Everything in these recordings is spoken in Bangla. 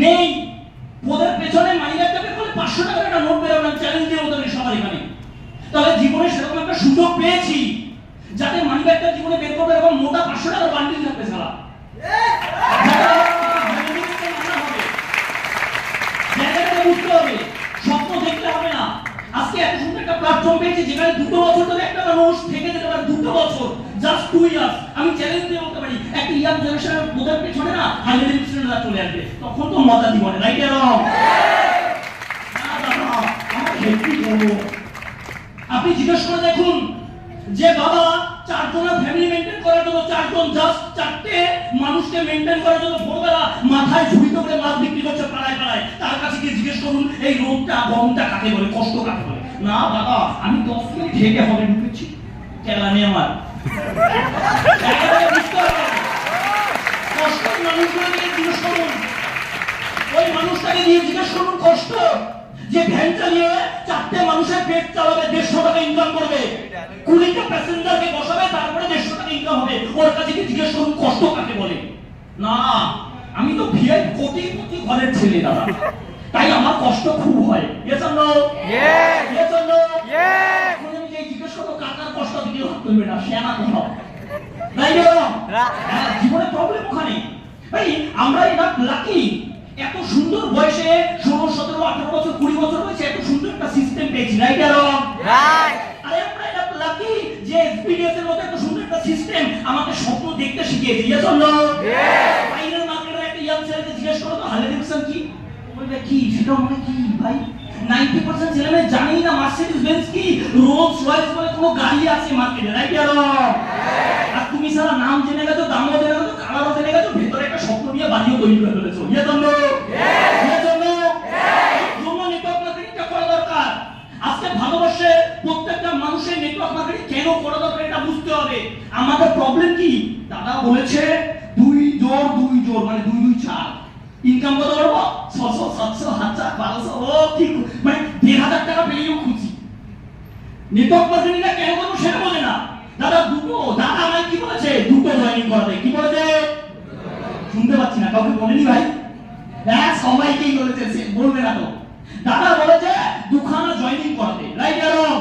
নেই। ওদের পেছনে মানি ব্যাগটা বের করে 500 টাকার একটা নোট বের হবে, চ্যালেঞ্জ দিয়ে ওদের সবার এখানে। তাহলে জীবনে সেরকম একটা সুযোগ পেয়েছি যাতে মানি ব্যাগটা জীবনে বের করবে এরকম মোটা 500 টাকার বান্ডিল থাকবে সারা। জায়গাটাকে বুঝতে হবে, স্বপ্ন দেখতে হবে না। আজকে এত সুন্দর একটা প্ল্যাটফর্ম পেয়েছি যেখানে 2 বছর ধরে একটা মানুষ থেকে যেতে পারে, 2 বছর, জাস্ট 2 ইয়ার্স। আমি চ্যালেঞ্জ দিয়ে বলতে পারি একটা ইয়াং জেনারেশনের ওদের পেছনে না 100 স্টুডেন্টরা চলে আসবে, তখন তো মজা জীবনে, রাইট এর রং। না দাদা আমরা হেল্প করবো। আপনি জিজ্ঞেস করে দেখুন যে বাবা 4 জনের ফ্যামিলি মেইনটেইন করার জন্য 4 জন, জাস্ট 4টে মানুষকে মেইনটেইন করার জন্য ভোরবেলা মাথায় ঝুড়িতে করে মাছ বিক্রি করছে পাড়ায় পাড়ায়, তার কাছে গিয়ে জিজ্ঞেস করুন এই রোগটা গরমটা কাকে বলে, কষ্ট কাকে বলে। না বাবা আমি 10 মিনিট হেঁটে হবে ঢুকেছি, কেলা নেই আমার। কষ্ট মানুষগুলোকে জিজ্ঞেস করুন, ওই মানুষটাকে দিয়ে জিজ্ঞেস করুন কষ্ট যে ভ্যান চালিয়ে 4টে মানুষের পেট চালাবে, 150 টাকা ইনকাম করবে, 20টা প্যাসেঞ্জারকে বসাবে, তারপরে 150 টাকা ইনকাম হবে। ওর কাছে কি জিজ্ঞেস করুন কষ্ট কাকে বলে। না আমি তো ভিআই কোটি ঘরের ছেলে দাদা, তাই আমার কষ্ট খুব হয়। Yes or no? Yes yes or no? Yes. এখন আমি যে জিজ্ঞেস করব কাকার কষ্ট দিকে হাত তুলবে না, শ্যামা কোথাও, রাইট অর রং? জীবনে প্রবলেম ওখানে। ভাই আমরা এটা লাকি, এত সুন্দর বয়সে 16, 17, 18 বছর, 20 বছর বয়সে এত সুন্দর একটা সিস্টেম পেয়েছি, রাইট অর রং? রাইট। আরে আমরা এটা লাকি যে এক্সপেরিয়েন্স এর মধ্যে এত সুন্দর একটা সিস্টেম আমাকে স্বপ্ন দেখতে শিখিয়েছে। Yes or no? ইয়েস। বাইরের মার্কেটে একটা ইয়াং ছেলেকে জিজ্ঞেস করো তো হার্লে ডেভিডসন কি, বলবে কি সেটা মানে কি ভাই। 90% ছেলেমেয়ে জানেই না মার্সিডিজ বেঞ্জ কি, রোলস রয়েস বলে কোনো গাড়ি আছে মার্কেটে, রাইট অর রং? আর তুমি সারা নাম জেনে গেছো, দামও জেনে গেছো, কালারও জেনে গেছো, ভেতরে একটা স্বপ্ন নিয়ে বাড়িও তৈরি করে ফেলেছো। Yes or no? Yes or no? জন্য নেটওয়ার্ক মার্কেটিংটা করা দরকার। আজকে ভালোবাসে প্রত্যেকটা মানুষের নেটওয়ার্ক মার্কেটিং কেন করা দরকার এটা বুঝতে হবে। আমাদের প্রবলেম কি, দাদা বলেছে 2 জোর মানে 2 2 4 ইনকাম কত করবো 600 700 1000 1200, ও ঠিক মানে 1000 টাকা পেলেও খুশি। নেটওয়ার্ক মার্কেটিংটা কেন করবো সেটা বলে না। দাদা দাদা আমায় কি বলেছে, 2 জয়েনিং করতে। কি বলেছে শুনতে পাচ্ছি না, কাউকে বলেনি ভাই? হ্যাঁ সবাইকেই বলেছে, বলবে না তো। দাদা বলেছে 2খানা জয়েনিং করতে, right or wrong?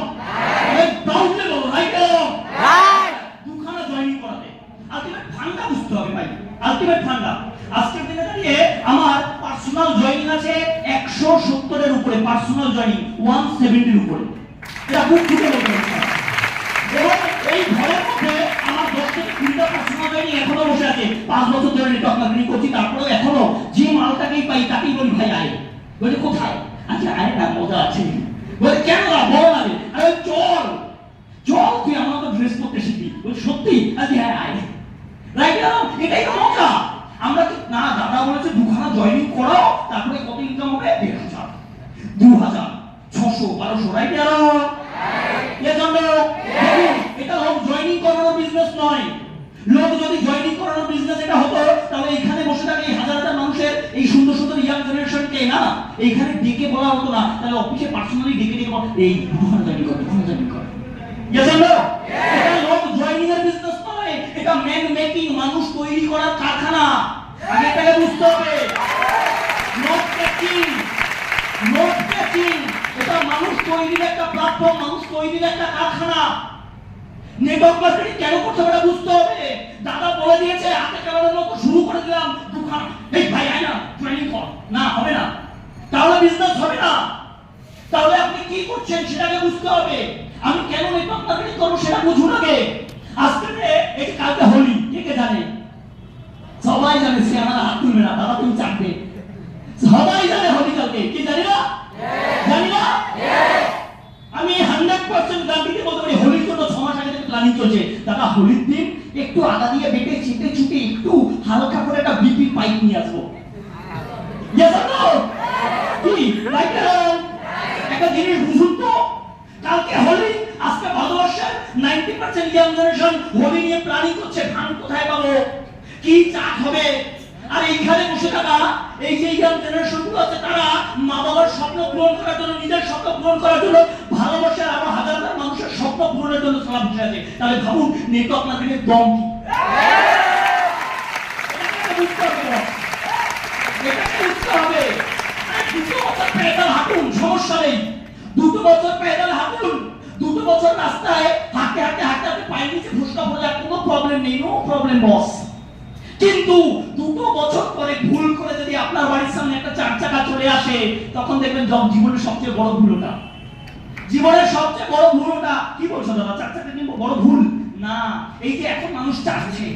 Right. Proudly বলো, রাইট অর রং? রাইট। 2খানা জয়েনিং করতে। আলটিমেট ফান্ডা বুঝতে হবে ভাই, আলটিমেট ফান্ডা। আজকের দিনে দাঁড়িয়ে আমার পার্সোনাল জয়েনিং আছে 170 এর উপরে, পার্সোনাল জয়েনিং 170 এর উপরে। এটা খুব খুঁজে বলতে হবে। এবং এই ঘরের মধ্যে আমার 10 থেকে 20টা পার্সোনাল জয়েনিং এখনো বসে আছে। 5 বছর ধরে নেটওয়ার্ক মার্কেটিং করছি, তারপরেও এখনো যে মালটাকেই পাই তাকেই বলি ভাই আয়। বলে কোথায়? আচ্ছা আয় না, মজা আছে। বলে কেন না, বড় লাগে। আরে চল তুই আমার মতো ড্রেস করতে শিখবি। বলে সত্যি? আচ্ছা হ্যাঁ আয়, রাইট না? এটাই তো মজা। আমরা কি না, দাদা বলেছে 2খানা জয়েনিং করো, তারপরে কত ইনকাম হবে 1000 2000 600 1200, রাইট না? এর জন্য এটা লোক জয়েনিং করানোর বিজনেস নয়। লোক যদি জয়েনিং করানোর বিজনেস এটা হতো তাহলে এখানে বসে থাকে এই হাজার হাজার মানুষের এই সুন্দর সুন্দর ইয়াং জেনারেশনকে না এইখানে ডেকে বলা হতো না, তাহলে অফিসে পার্সোনালি ডেকে এই 2খানা জয়েনিং কর, 2খানা জয়েনিং কর। Yes or no? এটা লোক জয়েনিং এর বিজনেস নয়, এটা ম্যান মেকিং, মানুষ তৈরি করার কারখানা। আগে এটাকে বুঝতে হবে। নোট মেকিং এটা মানুষ তৈরির একটা প্ল্যাটফর্ম, মানুষ তৈরির একটা কারখানা। নেটওয়ার্ক মার্কেটিং কেন করতে হবে এটা বুঝতে হবে। দাদা বলে দিয়েছে হাতে কামানোর মতো শুরু করে দিলাম 2খানা, এই ভাই আয় না জয়েনিং কর, না হবে না, তাহলে বিজনেস হবে না। তাহলে আপনি কি করছেন সেটাকে বুঝতে হবে। আমি কেন নেটওয়ার্ক মার্কেটিং করব সেটা বুঝুন আগে। আজকে এই কালকে হোলি, কে জানে? সবাই জানে, সে আমার হাত তুলবে না, দাদা তুমি চাপবে। সবাই জানে হোলি কালকে, কি জানি না? জানি না? আমি 100% গ্যারান্টি বলতে পারি হোলির জন্য 6 মাস আগে থেকে প্ল্যানিং চলছে। দাদা হোলির দিন একটু আদা দিয়ে বেটে চিটে চুটে একটু হালকা করে একটা বিপি পাইপ নিয়ে আসবো। Yes or no? কি রাইট না? একটা জিনিস বুঝুন তো, কালকে হোলি, আজকে ভালোবাসার 90% ইয়াং জেনারেশন হোলি নিয়ে প্ল্যানিং করছে। ধান কোথায় পাবো, কি চাট হবে। আর এইখানে বসে থাকা এই যে ইয়াং জেনারেশন গুলো আছে তারা মা বাবার স্বপ্ন পূরণ করার জন্য, নিজের স্বপ্ন পূরণ করার জন্য, ভালোবাসার আরো হাজার হাজার মানুষের স্বপ্ন পূরণের জন্য সারা বসে আছে। তাহলে ভাবুন নেটওয়ার্ক মার্কেটিং দম কি। এটাকে বুঝতে হবে। 2 বছর পেডাল হাঁটুন, সমস্যা নেই। 2 বছর পেডাল হাঁটুন, 2 বছর রাস্তায় হাঁটতে হাঁটতে হাঁটতে হাঁটতে পায়ের নিচে ফুসকা পড়ে যায়, কোনো প্রবলেম নেই, নো প্রবলেম বস। কিন্তু 2 বছর পরে ভুল করে যদি আপনার বাড়ির সামনে একটা 4 চাকা চলে আসে, তখন দেখবেন জীবনের সবচেয়ে বড় ভুল ওটা। জীবনের সবচেয়ে বড় ভুল ওটা। কি বলছো দাদা, 4 চাকা কিনবো বড় ভুল না? এই যে এখন মানুষ চাচ্ছে,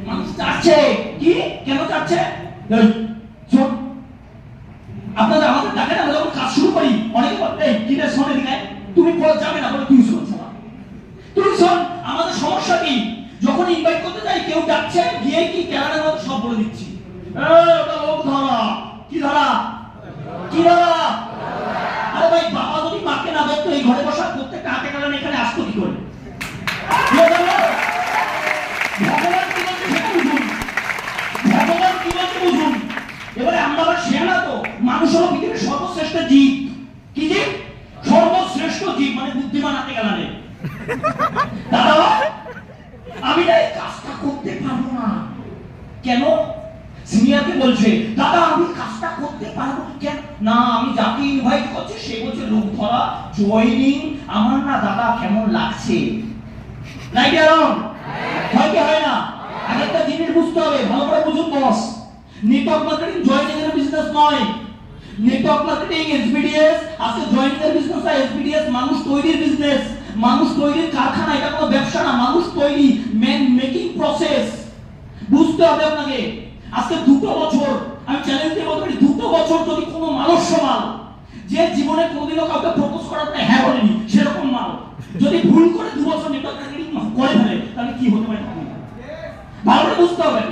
মানুষ চাচ্ছে কি, কেন চাচ্ছে? শোন, আপনারা আমাদের ডাকেন, আমরা যখন কাজ শুরু করি অনেকে বলে এই কি রে শোন এদিকে, তুমি পরে যাবে না, বলে তুই শোন শালা, তুই শোন। আমাদের সমস্যা কি, যখন ইনভাইট করতে যাই কেউ ডাকছে, গিয়ে কি ক্যামেরার মধ্যে সব বলে দিচ্ছি, ওটা লোক ধরা, কি ধরা, কি ধরা। আরে ভাই, বাবা যদি মাকে না দেখতো এই ঘরে বসা প্রত্যেকটা হাতে কারণ এখানে আসতো কি করে? ভগবান কি বলছে সেটা বুঝুন, ভগবান কি বলছে বুঝুন। এবারে আমরা আবার সে না তো, মানুষ হলো পৃথিবীর সর্বশ্রেষ্ঠ জীব। কি জীব? সর্বশ্রেষ্ঠ জীব, মানে বুদ্ধিমান হাতে গেলানে। দাদা আমি না এই কাজটা করতে পারবো না। কেন? সিনিয়রকে বলছে দাদা আমি কাজটা করতে পারবো কেন না? আমি যাকে ইনভাইট করছি সে বলছে লোক ধরা, জয়েনিং। আমার না দাদা কেমন লাগছে, লাইক অ্যারাউন্ড হয় কি হয় না? আরেকটা জিনিস বুঝতে হবে, ভালো করে বুঝুন বস। নেটওয়ার্ক মার্কেটিং জয়েনিং এর বিজনেস নয়। নেটওয়ার্ক মার্কেটিং এসবিডিএস, আজকে জয়েনিং এর বিজনেস আর এসবিডিএস মানুষ তৈরির বিজনেস, মানুষ তৈরির কারখানা। এটা কোনো ব্যবসা না, মানুষ তৈরি, ম্যান মেকিং প্রসেস। বুঝতে হবে আপনাকে। আজকে 2 বছর আমি চ্যালেঞ্জ দিয়ে বলতে পারি, 2 বছর যদি কোনো মানুষ সমাল যে জীবনে কোনোদিনও কাউকে প্রপোজ করার পরে হ্যাঁ বলেনি, সেরকম মাল যদি ভুল করে 2 বছর নেটওয়ার্ক মার্কেটিং করে ফেলে, তাহলে কি হতে পারে? ভালো করে বুঝতে হবে।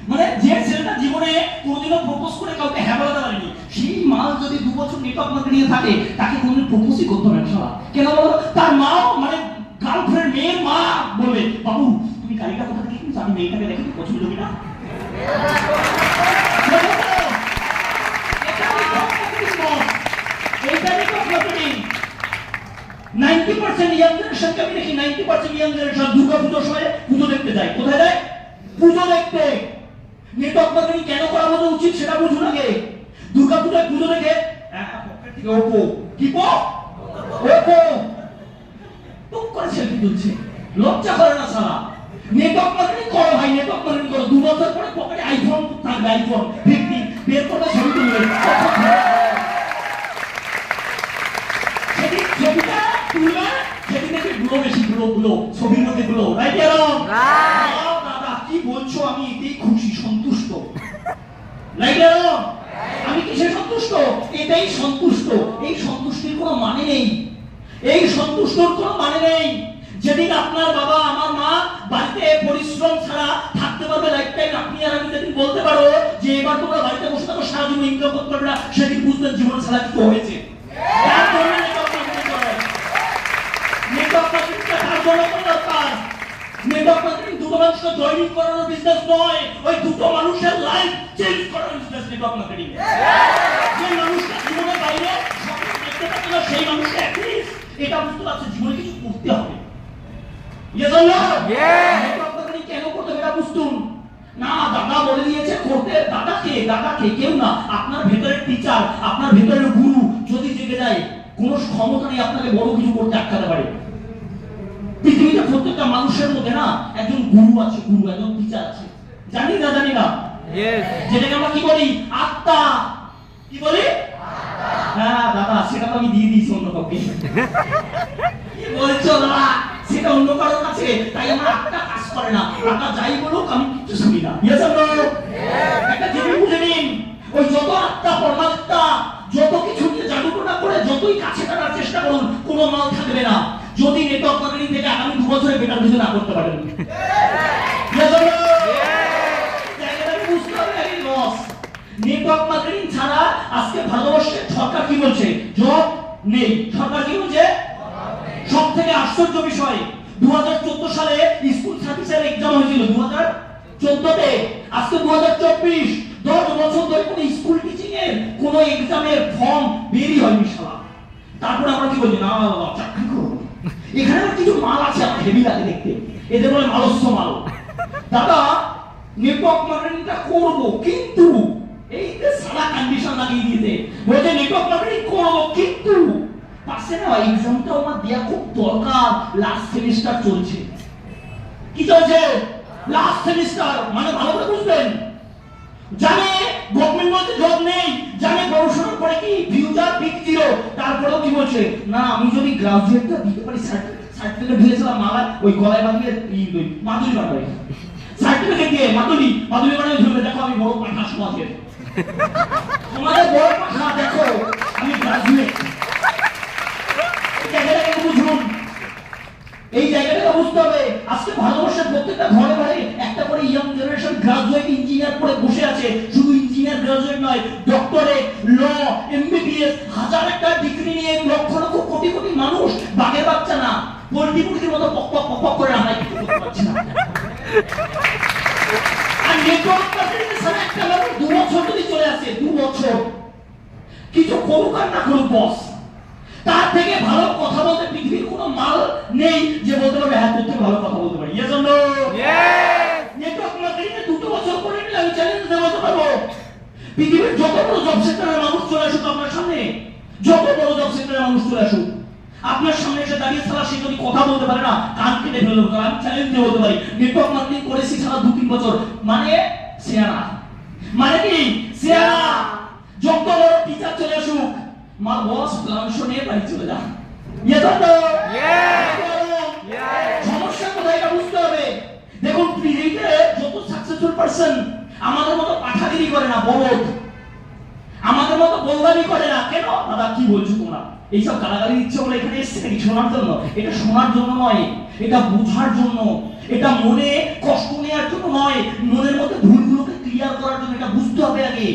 মানে যে ছেলেটা জীবনে কোনোদিনও প্রপোজ করে কাউকে হ্যাঁ বলতে পারেনি, সেই মাল যদি 2 বছর নেটওয়ার্ক মার্কেটিং এ থাকে, তাকে কোনোদিন প্রপোজই করতে হবে না। কেন বলো? তার মা, মানে গার্লফ্রেন্ড, মেয়ের মা বলবে বাবু তুমি গাড়িটা কোথা থেকে কিনেছো, আমি মেয়েটাকে দেখে তুই পছন্দ করি না। 90% ইয়াং জেনারেশনকে আমি দেখি, 90% ইয়াং জেনারেশন দুর্গা পুজোর সময় পুজো দেখতে যায়। কোথায় যায়? পুজো দেখতে। নেটওয়ার্ক মার্কেটিং কেন করা আমাদের উচিত সেটা বুঝুন আগে। দুর্গা পূজায় পুজো দেখে পকেট থেকে ওপো, কি পো ওপো টুক করে সেলফি তুলছে, লজ্জা করে না সারা? নেটওয়ার্ক মার্কেটিং করো ভাই, নেটওয়ার্ক মার্কেটিং করো। 2 বছর পরে পকেটে আইফোন থাকবে, আইফোন 15 বের করবে, ছবি তুলবে। ছবিটা তুলবে, সেদিন দেখবে গুলো বেশি, গুলো ছবির মধ্যে গুলো, রাইট এরকম? দাদা কি বলছো, আমি এতেই খুশি, সন্তুষ্ট। রাইট এরকম? আমি কিসে সন্তুষ্ট? এটাই সন্তুষ্ট। এই সন্তুষ্টির কোনো মানে নেই, এই সন্তুষ্টর কোনো মানে নেই। যেদিন আপনার বাবা আমার মা বাড়িতে পরিশ্রম ছাড়া থাকতে পারবে লাইফ টাইম, আপনি আর আমি যেদিন বলতে পারো যে এবার তোমরা বাড়িতে বসে থাকো, সারা জীবন ইনকাম করতে পারবে না, সেদিন বুঝবেন জীবন ছাড়া কিছু হয়েছে। তার জন্য নেটওয়ার্ক মার্কেটিং করে। নেটওয়ার্ক মার্কেটিংটা তার জন্য দরকার। নেটওয়ার্ক মার্কেটিং 2 মানুষকে জয়েনিং করানোর বিজনেস নয়, ওই 2 মানুষের লাইফ চেঞ্জ করার বিজনেস নেটওয়ার্ক মার্কেটিং। যে মানুষটা জীবনের বাইরে স্বপ্ন দেখতে পারে না, সেই মানুষটা অ্যাটলিস্ট এটা বুঝতে পারছে জীবনে কিছু করতে হবে। Yes or no? Network marketing কেন করতে হবে এটা বুঝতুন না? দাদা বলে দিয়েছে করতে। দাদা কে? কেউ না, আপনার ভেতরের টিচার, আপনার ভেতরের গুরু যদি জেগে যায়, কোনো ক্ষমতা নেই আপনাকে বড় কিছু করতে আটকাতে পারে। পৃথিবীতে প্রত্যেকটা মানুষের মধ্যে না একজন গুরু আছে, গুরু, একজন টিচার আছে। জানি না? যেটাকে আমরা কি বলি? আত্মা। কি বলি? হ্যাঁ দাদা, সেটা তো আমি দিয়ে দিয়েছি অন্য কাউকে। কি বলছো দাদা? সেটা অন্য কারোর কাছে, তাই আমার আত্মা কাজ করে না। দাদা যাই বলুক আমি কিছু শুনি না। Yes or no? একটা জিনিস বুঝে নিন, ওই যত আত্মা পরমাত্মা যত কিছু নিয়ে জাদুটোনা করে যতই কাছে টানার চেষ্টা করুন, কোনো মাল থাকবে না যদি নেটওয়ার্ক মার্কেটিং থেকে আগামী 2 বছরে বেটার কিছু না করতে পারেন। নেটওয়ার্ক মার্কেটিং ছাড়া আজকে ভারতবর্ষের সরকার কি বলছে? জব নেই। সরকার কি বলছে? সব থেকে আশ্চর্য বিষয়, 2014 সালে স্কুল সার্ভিসের এক্সাম হয়েছিল 2014-তে, আজকে 2024, 10 বছর ধরে কোনো স্কুল টিচিং এর কোনো এক্সামের ফর্ম বেরই হয়নি শালা। তারপরে আমরা কি বলছি? না বাবা চাকরি করব। এখানে কিছু মাল আছে, আমার হেভি লাগে দেখতে, এদের বলে মালস্য মাল। দাদা নেটওয়ার্ক মার্কেটিংটা করব, কিন্তু এই যে সারা কন্ডিশন লাগিয়ে দিয়েছে, এক্সামটা আমার দেয়া খুব দরকার, লাস্ট সেমিস্টার চলছে। কি চলছে? Last semester. মানে ভালো করে বুঝবেন, জানে গভর্নমেন্ট বলতে জব নেই, জানে পড়াশোনার পরে কি ফিউচার বিগ জিরো, তারপরেও কি বলছে না আমি যদি গ্রাজুয়েটটা দিতে পারি, সার্টিফিকেট দিয়েছিলাম মালা ওই গলায় বাঁধিয়ে মাদুরি বানাবে, সার্টিফিকেট দিয়ে মাদুরি বানাবে, ভেবে দেখো আমি বড় পাঠা সমাজের, তোমাদের বড় পাঠা দেখো আমি গ্রাজুয়েট। জায়গাটাকে বুঝুন, এই জায়গাটাকে বুঝতে হবে। আজকে ভারতবর্ষের প্রত্যেকটা ঘরে ঘরে একটা করে ইয়ং জেনারেশন গ্রাজুয়েট ইঞ্জিনিয়ার পড়ে বসে আছে। শুধু ইঞ্জিনিয়ার গ্রাজুয়েট নয়, ডক্টরেট, ল, এমবিবিএস, হাজার একটা ডিগ্রি নিয়ে লক্ষ লক্ষ কোটি কোটি মানুষ বাঘের বাচ্চা না, পোল্ট্রি মুরগির মতো পক পক পক পক করে আমরা কিছু করতে পারছি না। আর নেটওয়ার্ক মার্কেটিং এর সাথে একটা লোক 2 বছর যদি চলে আসে, 2 বছর কিছু করুক আর না করুক বস, তার থেকে ভালো কথা বলতে পৃথিবীর কোনো মাল নেই যে বলতে পারবে হ্যাঁ তোর থেকে ভালো কথা বলতে পারি। Yes or no? Yes! Network marketing এ 2 বছর করে নিলে আমি চ্যালেঞ্জ দেব বলতে পারবো পৃথিবীর যত বড় জব সেক্টরের মানুষ চলে আসুক আপনার সামনে, যত বড় জব সেক্টরের মানুষ চলে আসুক আপনার সামনে এসে দাঁড়িয়ে সারা সে যদি কথা বলতে পারে না কান কেটে ফেলে দেবো। আমি চ্যালেঞ্জ দিয়ে বলতে পারি নেটওয়ার্ক মার্কেটিং করেছি সারা 2-3 বছর, মানে সেরা, মানে কি সেরা। যত বড় টিচার চলে আসুক মা বস প্লান নিয়ে বাড়ি চলে যান। Yes or no? সমস্যা কোথায় এটা বুঝতে হবে। দেখুন পৃথিবীতে যত সাকসেসফুল পারসন আমাদের মতো পাঠাগিরি করে না, বলদ আমাদের মতো বলদামি করে না। কেন দাদা কি বলছো তোমরা? এইসব গালাগালি দিচ্ছ বলে এখানে এসেছে নাকি শোনার জন্য? এটা শোনার জন্য নয়, এটা বোঝার জন্য, এটা মনে কষ্ট নেওয়ার জন্য নয়, মনের মধ্যে ভুলগুলোকে ক্লিয়ার করার জন্য। এটা বুঝতে হবে আগে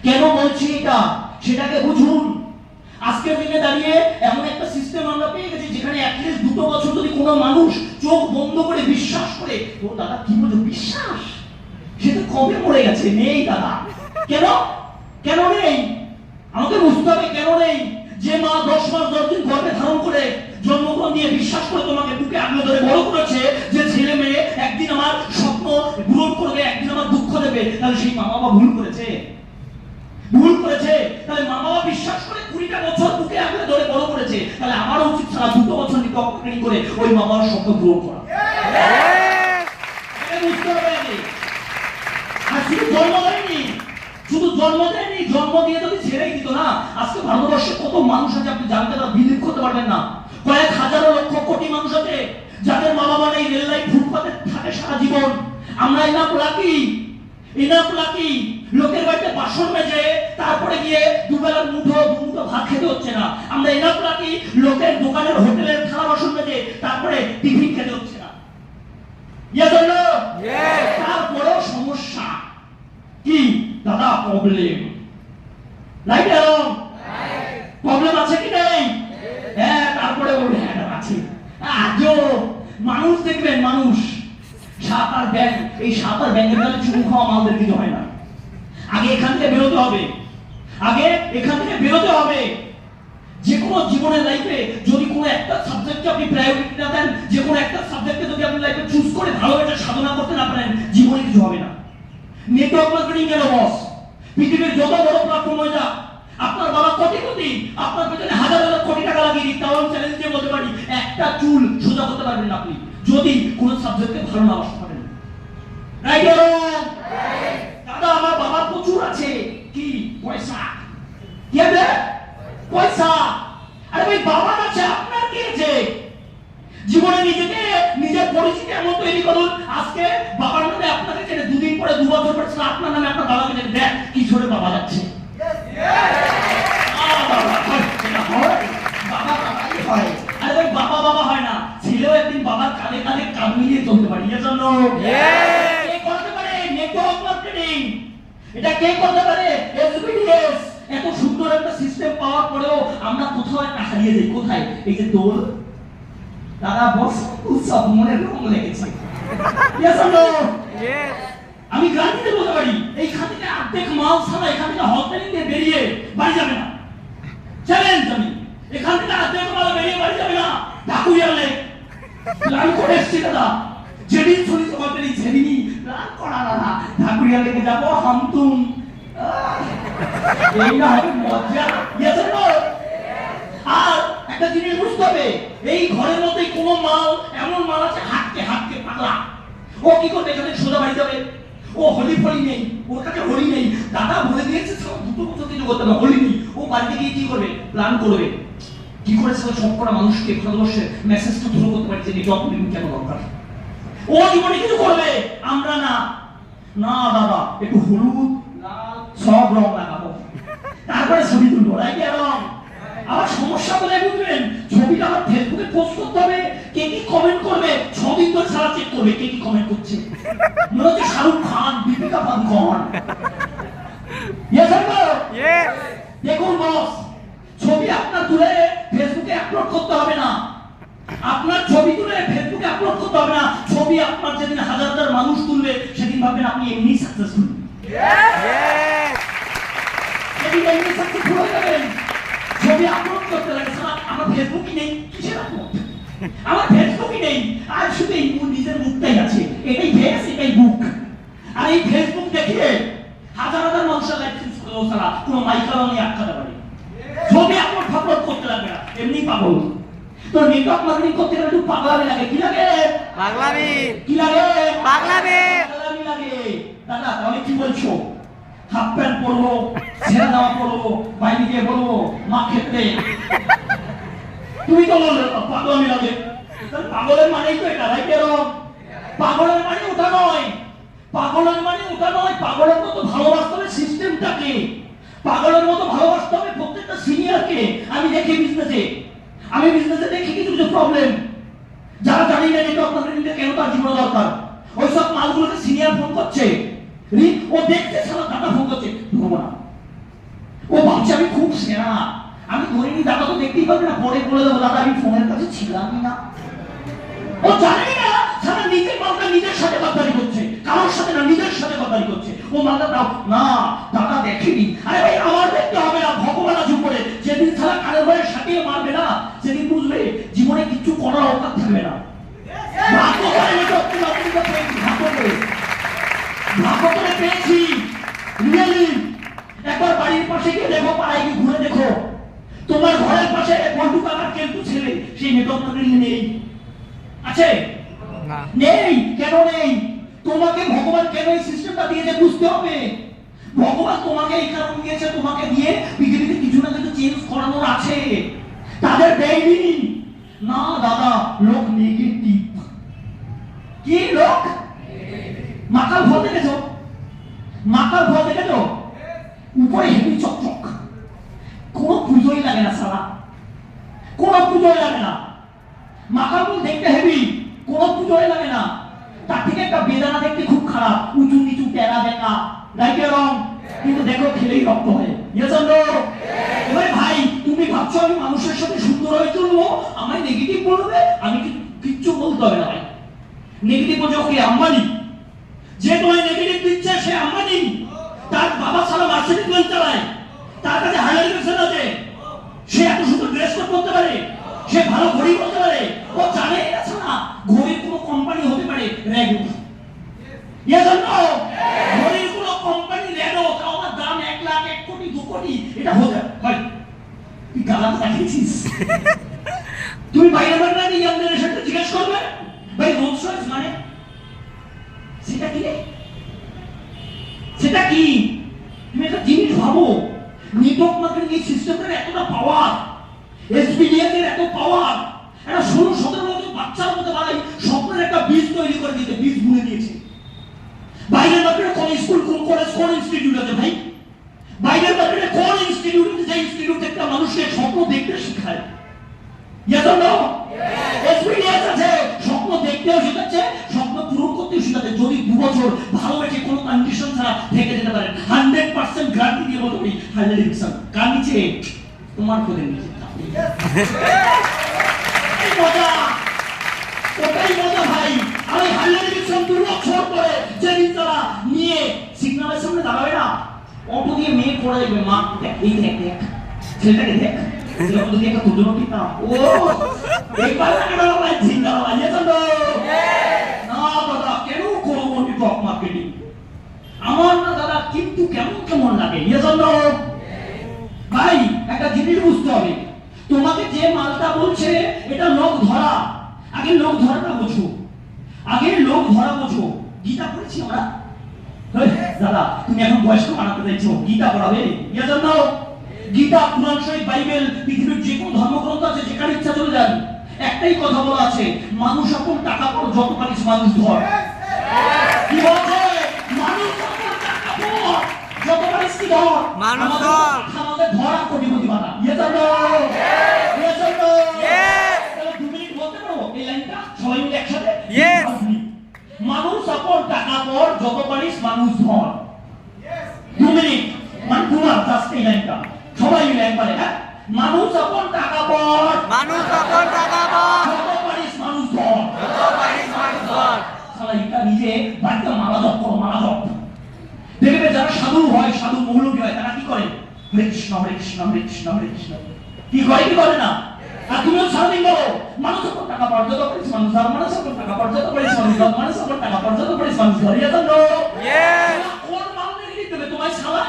কেন বলছি এটা, সেটাকে বুঝুন। আজকের দিনে দাঁড়িয়ে এমন একটা সিস্টেম আমরা পেয়ে গেছি যেখানে অ্যাটলিস্ট 2 বছর যদি কোনো মানুষ চোখ বন্ধ করে বিশ্বাস করে, ও দাদা কি বলছো বিশ্বাস, সে তো কবে মরে গেছে, নেই দাদা। কেন কেন নেই? আমাকে বুঝতে হবে কেন নেই। যে মা 10 মাস 10 দিন গর্ভে ধারণ করে জন্মগ্রহণ দিয়ে বিশ্বাস করে তোমাকে বুকে আগলে ধরে বড় করেছে যে ছেলে মেয়ে একদিন আমার স্বপ্ন পূরণ করবে, একদিন আমার দুঃখ দেবে, তাহলে সেই মা বাবা ভুল করেছে? ভুল করেছে। তাহলে মা বাবা বিশ্বাস করে 20টা বছর বুকে আগলে ধরে বড় করেছে, তাহলে আমারও উচিত সারা 2 বছর নেটওয়ার্ক মার্কেটিং করে ওই মা বাবার স্বপ্ন পূরণ করা। এটা বুঝতে হবে আগে। আর শুধু জন্ম দেয়নি, শুধু জন্ম দেয়নি, জন্ম দিয়ে যদি ছেড়েই দিত না, আজকে ভারতবর্ষে কত মানুষ আছে আপনি জানতে না, বিলিভ করতে পারবেন না। কয়েক হাজার লক্ষ কোটি মানুষ আছে যাদের মা বাবা নেই, রেল লাইন ফুটপাতে থাকে সারা জীবন। আমরা এনাফ লাকি লোকের বাড়িতে বাসন মেজে তারপরে গিয়ে দুবেলা দুমুঠো ভাত খেতে হচ্ছে না। আমরা এনাফ লাকি লোকের দোকানের হোটেলের থালা বাসন মেজে তারপরে টিফিন খেতে হচ্ছে না। Yes or no? Yes! তারপরেও সমস্যা কি দাদা? Problem. Right or wrong? Problem আছে কি নেই? হ্যাঁ, তারপরে বলবে হ্যাঁ আছে। আজও মানুষ দেখবেন, মানুষ সাপ আর ব্যাং, এই সাপ আর ব্যাঙের গালে চুমু খাওয়া মালদের কিছু হয় না। আগে এখান থেকে বেরোতে হবে, যে কোনো জীবনের লাইফে যদি কোনো একটা সাবজেক্টকে আপনি প্রায়োরিটি না দেন, যে কোনো একটা সাবজেক্টকে যদি আপনি লাইফে চুজ করে ভালোভাবে সাধনা করতে না পারেন, জীবনে কিছু হবে না। নেটওয়ার্ক মার্কেটিং কেন বস? পৃথিবীর যত বড় প্ল্যাটফর্ম হয়ে যাক, আপনার বাবা কোটি আপনার পেছনে হাজার কোটি টাকা লাগিয়ে দিন, তাও চ্যালেঞ্জ দিয়ে বলতে পারি একটা চুল সোজা করতে পারবেন না আপনি যদি কোনো সাবজেক্টে ভালো না বসতে পারেন। রাইট অর রং? দাদা আমার বাবার প্রচুর আছে, কি পয়সা, কি আছে? পয়সা। আরে ভাই বাবার আছে, আপনার কি আছে? জীবনে নিজের পরিচিতি এমন তৈরি করুন, আজকে বাবার নামে আপনাকে চেনে, 2 দিন পরে 2 বছর পরে আপনার নামে আপনার বাবাকে চেনে, দেখ কি ছোট বাবা যাচ্ছে। বাবা হয় না, ছেলেও একদিন বাবার কাঁধে কাঁধ মিলিয়ে চলতে পারি। কে করতে পারে? Network marketing. এটা কে করতে পারে? এসবিডিএস। এত সুন্দর একটা সিস্টেম পাওয়ার পরেও আমরা কোথাও একটা হারিয়ে যাই। কোথায়? এই যে দোল দাদা বস উৎসব মনের রং লেগেছে। আমি গ্রান্টিতে বলতে পারি এইখান থেকে অর্ধেক মাল ছাড়া এখান থেকে হলটেলিং দিয়ে বেরিয়ে বাড়ি যাবে না। চ্যালেঞ্জ আমি, এখান থেকে অর্ধেক মাল বেরিয়ে বাড়ি যাবে না। ঢাকুরিয়া লেক প্ল্যান করে এসছি দাদা, যেদিন শুনেছি হলটেলিং সেদিনই প্ল্যান করা দাদা, ঢাকুরিয়া লেকে যাবো হামতুম। এই না হবে মজা। আর একটা জিনিস বুঝতে হবে, এই ঘরের মধ্যে কোনো মাল, এমন মাল আছে হাঁটতে হাঁটতে পাগলা। ও কি করবে? এখানে সোজা বাড়ি যাবে। ও হোলি ফলি নেই, ওর কাছে হোলি নেই। দাদা বলে দিয়েছে দুটো বছর কিছু করতে হবে, হোলি নেই। ও বাড়িতে গিয়ে কি করবে? প্ল্যান করবে কি করে সব করা মানুষকে ভারতবর্ষের মেসেজটা ধরে করতে পারছে নেটওয়ার্ক মার্কেটিং কেন দরকার। ও জীবনে কিছু করবে, আমরা না। না দাদা, একটু হলুদ লাল সব রং লাগাবো, তারপরে ছবি তুলবো। রং আবার সমস্যা বলে বুঝবেন, ছবিটা আমার ফেসবুকে পোস্ট করতে হবে। কে কি কমেন্ট করবে 6 দিন ধরে সারা চেক করবে কে কি কমেন্ট করছে। মনে হচ্ছে শাহরুখ খান, দীপিকা পাদুকোন। দেখুন বস, ছবি আপনার তুলে ফেসবুকে আপলোড করতে হবে না। আপনার ছবি তুলে ফেসবুকে আপলোড করতে হবে না। ছবি আপনার যেদিন হাজার হাজার মানুষ তুলবে সেদিন ভাববেন আপনি এমনি সাকসেসফুল। সেদিন এমনি সাকসেসফুল হয়ে যাবেন। ছবি আপলোড করতে লাগে, আমার ফেসবুকই নেই, কিসের আপলোড? আমার ফেসবুকই নেই, আর শুধু এই নিজের মুখটাই আছে। এটাই ফেস, এটাই বুক। আর এই ফেসবুক দেখিয়ে হাজার হাজার মানুষের লাইফ চেঞ্জ করলেও সারা কোনো মাইকারও নিয়ে আটকাতে পারে। ছবি আপলোড করতে লাগবে না, এমনি পাগল। তো নেটওয়ার্ক মার্কেটিং করতে গেলে একটু পাগলামি লাগে। কি লাগে? পাগলামি। কি লাগে? পাগলামি। পাগলামি লাগে। দাদা তাহলে কি বলছো? হাফ প্যান্ট পরবো, ছেঁড়া জামা পরবো, বাইরে গিয়ে বলবো মা খেতে। তুমি তো বললে পাগলামি লাগে। পাগলের মানেই তো এটা, রাইট? পাগলের মানে ওটা নয়, পাগলের মানে ওটা নয়। পাগলের মতো ভালোবাসতে হবে সিস্টেমটাকে, পাগলের মতো ভালোবাসতে হবে প্রত্যেকটা সিনিয়রকে। আমি দেখি বিজনেসে দেখি কিছু কিছু প্রবলেম, যারা জানি না নেটওয়ার্ক মার্কেটিংটা কেন তার জীবনে দরকার। ওই সব মালগুলোকে সিনিয়র ফোন করছে, ও দেখতে সারা দাদা ফোন করছে, ধরবো না। ও ভাবছে আমি খুব সেরা, আমি ধরিনি। দাদা তো দেখতেই পাবে না, পরে বলে দেবো দাদা আমি ফোনের কাছে ছিলামই না। ও জানেই না সারা নিজের মালটা নিজের সাথে বাদারি করছে, কারোর সাথে না, নিজের সাথে বাদারি করছে। ও মালটা দাও না, দাদা দেখেনি। আরে ভাই আমার দেখতে হবে না, ভগবান আছে উপরে। যেদিন সারা কারোর ভাইয়ের সাথে মারবে না, সেদিন বুঝবে জীবনে কিছু করার অকাত থাকবে না। ভাগ্য করে নেটওয়ার্ক মার্কেটিংটা পেয়েছি, ভাগ্য করে পেয়েছি রিয়েলি। একবার বাড়ির পাশে গিয়ে দেখো, পাড়ায় গিয়ে ঘুরে দেখো, তোমার ঘরের পাশে বন্ধু কাকার কিন্তু ছেলে সেই নেটওয়ার্ক মার্কেটিং নেই। আছে? নেই। কেন নেই? তোমাকে ভগবান কেন এই সিস্টেমটা দিয়েছে বুঝতে হবে। ভগবান তোমাকে এই কারণ দিয়েছে, তোমাকে দিয়ে পৃথিবীতে কিছু না কিছু চেঞ্জ করানোর আছে। তাদের দেয়নি না দাদা, লোক নেগেটিভ। কি লোক? মাকাল ফল দেখেছো? মাকাল ফল দেখেছো? উপরে হেভি চকচক, কোনো পুজোই লাগে না সালা, কোনো পুজোই লাগে না। মাকাল ফল দেখতে হেভি, কোনো পুজোই লাগে না। তার থেকে একটা বেদানা দেখতে খুব খারাপ, উঁচু নিচু টেরা দেখা, রাইট রং, কিন্তু দেখো খেলেই রক্ত হয়। এবারে ভাই তুমি ভাবছো আমি মানুষের সাথে সুন্দর হয়ে চলবো, আমায় নেগেটিভ বলবে, আমি কিচ্ছু বলতে হবে না ভাই। নেগেটিভ বলছে ওকে আম্বানি, যে তোমায় নেগেটিভ দিচ্ছে সে আম্বানি। তার বাবা সারা মার্সিডিজ বেঞ্জ চালায়, তার কাছে হায়ার এডুকেশন আছে, সে এত সুন্দর ড্রেস কোড করতে পারে, সে ভালো ঘড়ি করতে পারে। ও জানে আছে না ঘড়ির কোনো কোম্পানি হতে পারে রেডো। ঘড়ির কোনো কোম্পানি রেডো, তাও আমার দাম 1 লাখ 1 কোটি 2 কোটি, এটা হতে হয়। তুই গালাতে দেখিয়েছিস? তুমি বাইরে বাইরে ইয়াং জেনারেশনকে জিজ্ঞেস করবে ভাই রোলস রয়েস মানে সেটা কি? সেটা কি? তুমি একটা জিনিস ভাবো, নেটওয়ার্ক মার্কেটিং এই সিস্টেমটার এতটা পাওয়ার, এসপিডিএস এর এত পাওয়ার, একটা 16-17 বছর বাচ্চার মধ্যে ভাই স্বপ্নের একটা বীজ তৈরি করে দিয়েছে, বীজ বুনে দিয়েছে। বাইরের মার্কেটে কোন স্কুল, কোন কলেজ, কোন ইনস্টিটিউট আছে ভাই? বাইরের মার্কেটে কোন ইনস্টিটিউট আছে যে ইনস্টিটিউট একটা মানুষকে স্বপ্ন দেখতে শেখায়? Yes or no? এসপিডিএস আছে, স্বপ্ন দেখতেও শেখাচ্ছে, স্বপ্ন পূরণ করতেও শেখাচ্ছে। যদি 2 বছর ভালোবেসে কোনো কন্ডিশন ছাড়া থেকে যেতে পারেন, 100% গ্যারান্টি দিয়ে বলতে পারি 100%। কার নিচে? তোমার খোদের নিচে। মজা, ওটাই মজা ভাই। আমি 100% 2 বছর পরে যেদিন তারা নিয়ে সিগন্যালের সামনে দাঁড়াবে না, অটো দিয়ে মেয়ে পড়ে যাবে, মা দেখ এই দেখ দেখ ছেলেটাকে দেখ, যদি একটা তুলন ঠিক না, ও একবার লাগে না ভাই, চিন্তা ভাই। না দাদা কেন করবো নেটওয়ার্ক মার্কেটিং? আমার না দাদা কিন্তু কেমন কেমন লাগে। ভাই একটা জিনিস বুঝতে হবে, তোমাকে যে মালটা বলছে এটা লোক ধরা, আগে লোক ধরাটা বোঝো, আগে লোক ধরা বোঝো। গীতা পড়েছি আমরা। দাদা তুমি এখন বয়স্ক বানাতে চাইছো, গীতা পড়াবে? এজন্য গীতা, কুরআন শরীফ, বাইবেল, পৃথিবীর যে কোনো ধর্মগ্রন্থ আছে যেখানে ইচ্ছা চলে যান, একটাই কথা বলা আছে, মানুষ আপন টাকা পর যত পারিস মানুষ ধর। কি বলছে? মানুষ আপন টাকা পর যত পারিস কি ধর, মানুষ ধর। আমাদের ধরা কোটিপতি বানা। এজন্য এজন্য 2 মিনিট বলতে পারো এই লাইনটা সবাই মিলে একসাথে? Yes. মানুষ আপন টাকা পর যত পারিস মানুষ ধর। 2 মিনিট মানে তোমার জাস্ট এই লাইনটা সবাই মিলে একবারে, হ্যাঁ? মানুষ আপন টাকা পর মানুষ আপন টাকা পর যত পারিস মানুষ ধর। যত পারিস মানুষ ধর। শালা এটা নিজে বাড়িতে মালা জপ করো, মালা জপ। দেখবে যারা সাধু হয়, সাধু মৌলবী হয়, তারা কি করে? হরে কৃষ্ণ হরে কৃষ্ণ হরে কৃষ্ণ হরে কৃষ্ণ। কি করে কি করে না? আর তুমিও সারাদিন বলো মানুষ আপন টাকা পর যত পারিস মানুষ ধর, মানুষ আপন টাকা পর যত পারিস মানুষ ধর, মানুষ আপন টাকা পর যত পারিস মানুষ ধর। এজন্য কোন মাল নিয়ে দেবে তোমায় শালা?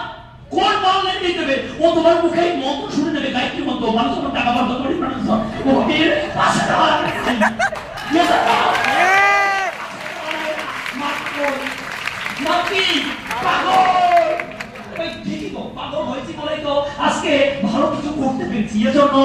কোন মাল নিয়ে দেবে? ও তোমার মুখে মন্ত্র শুনে নেবে, গায়ত্রী মন্ত্র, মানুষ আপন টাকা পর যত পারিস মানুষ ধর। ও এর পাশে দাঁড়া। নাকি পাগল? ওই ঠিকই তো, পাগল হয়েছি বলেই তো আজকে ভালো কিছু করতে পেরেছি। এজন্য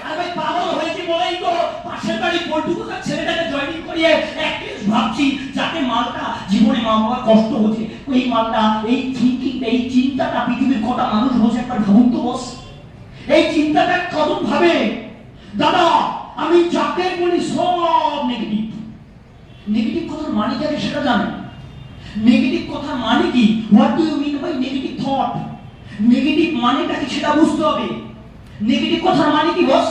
আর ভাই পাগল হয়েছি বলেই তো পাশের বাড়ি পল্টুকার ছেলেটাকে জয়েনিং করিয়ে একটু ভাবছি যাতে মালটা জীবনে মা বাবার কষ্ট হচ্ছে, ওই মালটা, এই থিঙ্কিংটা, এই চিন্তাটা পৃথিবীর কটা মানুষ বসে একবার ভাবুন তো বস। এই চিন্তাটা কখন ভাবে? দাদা আমি যাকে বলি সব নেগেটিভ। নেগেটিভ কথার মানে কি আগে সেটা জানেন? নেগেটিভ কথার মানে কি? What do you mean by negative thought? Negative মানেটা কি সেটা বুঝতে হবে। নেগেটিভ কথার মানে কি বস?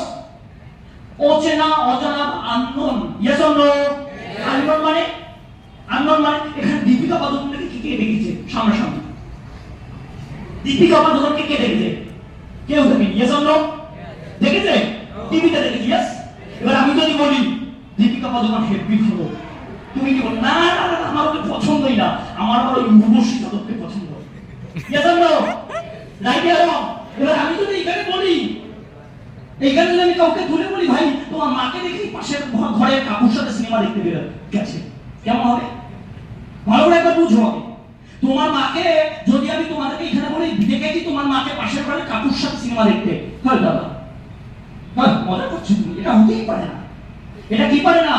অচেনা, অজানা, unknown. Yes or no? Unknown মানে, আননোন মানে এখানে দীপিকা পাদুকোনকে কে দেখেছে সামনাসামনি? দীপিকা পাদুকোনকে কে দেখেছে? কেউ দেখেনি। Yes or no? দেখেছে? টিভিতে দেখেছি। ইয়েস। এবার আমি যদি বলি দীপিকা পাদুকোন হেভি ভালো, তুমি কি বল? না না না আমার ওকে পছন্দই না, আমার আবার ওই উর্বশী যাদবকে পছন্দ। Yes or no? Right or wrong? এবার আমি যদি এখানে বলি, এইখানে যদি আমি কাউকে তুলে বলি ভাই তোমার মাকে দেখি পাশের ঘরের কাকুর সাথে সিনেমা দেখতে গেছে, কেমন হবে? ভালো করে একবার বুঝো হবে। তোমার মাকে যদি আমি তোমাদেরকে এখানে বলি দেখেছি তোমার মাকে পাশের ঘরের কাকুর সাথে সিনেমা দেখতে, হয় দাদা? হয় মজা করছো তুমি? এটা হতেই পারে না। এটা কি পারে না?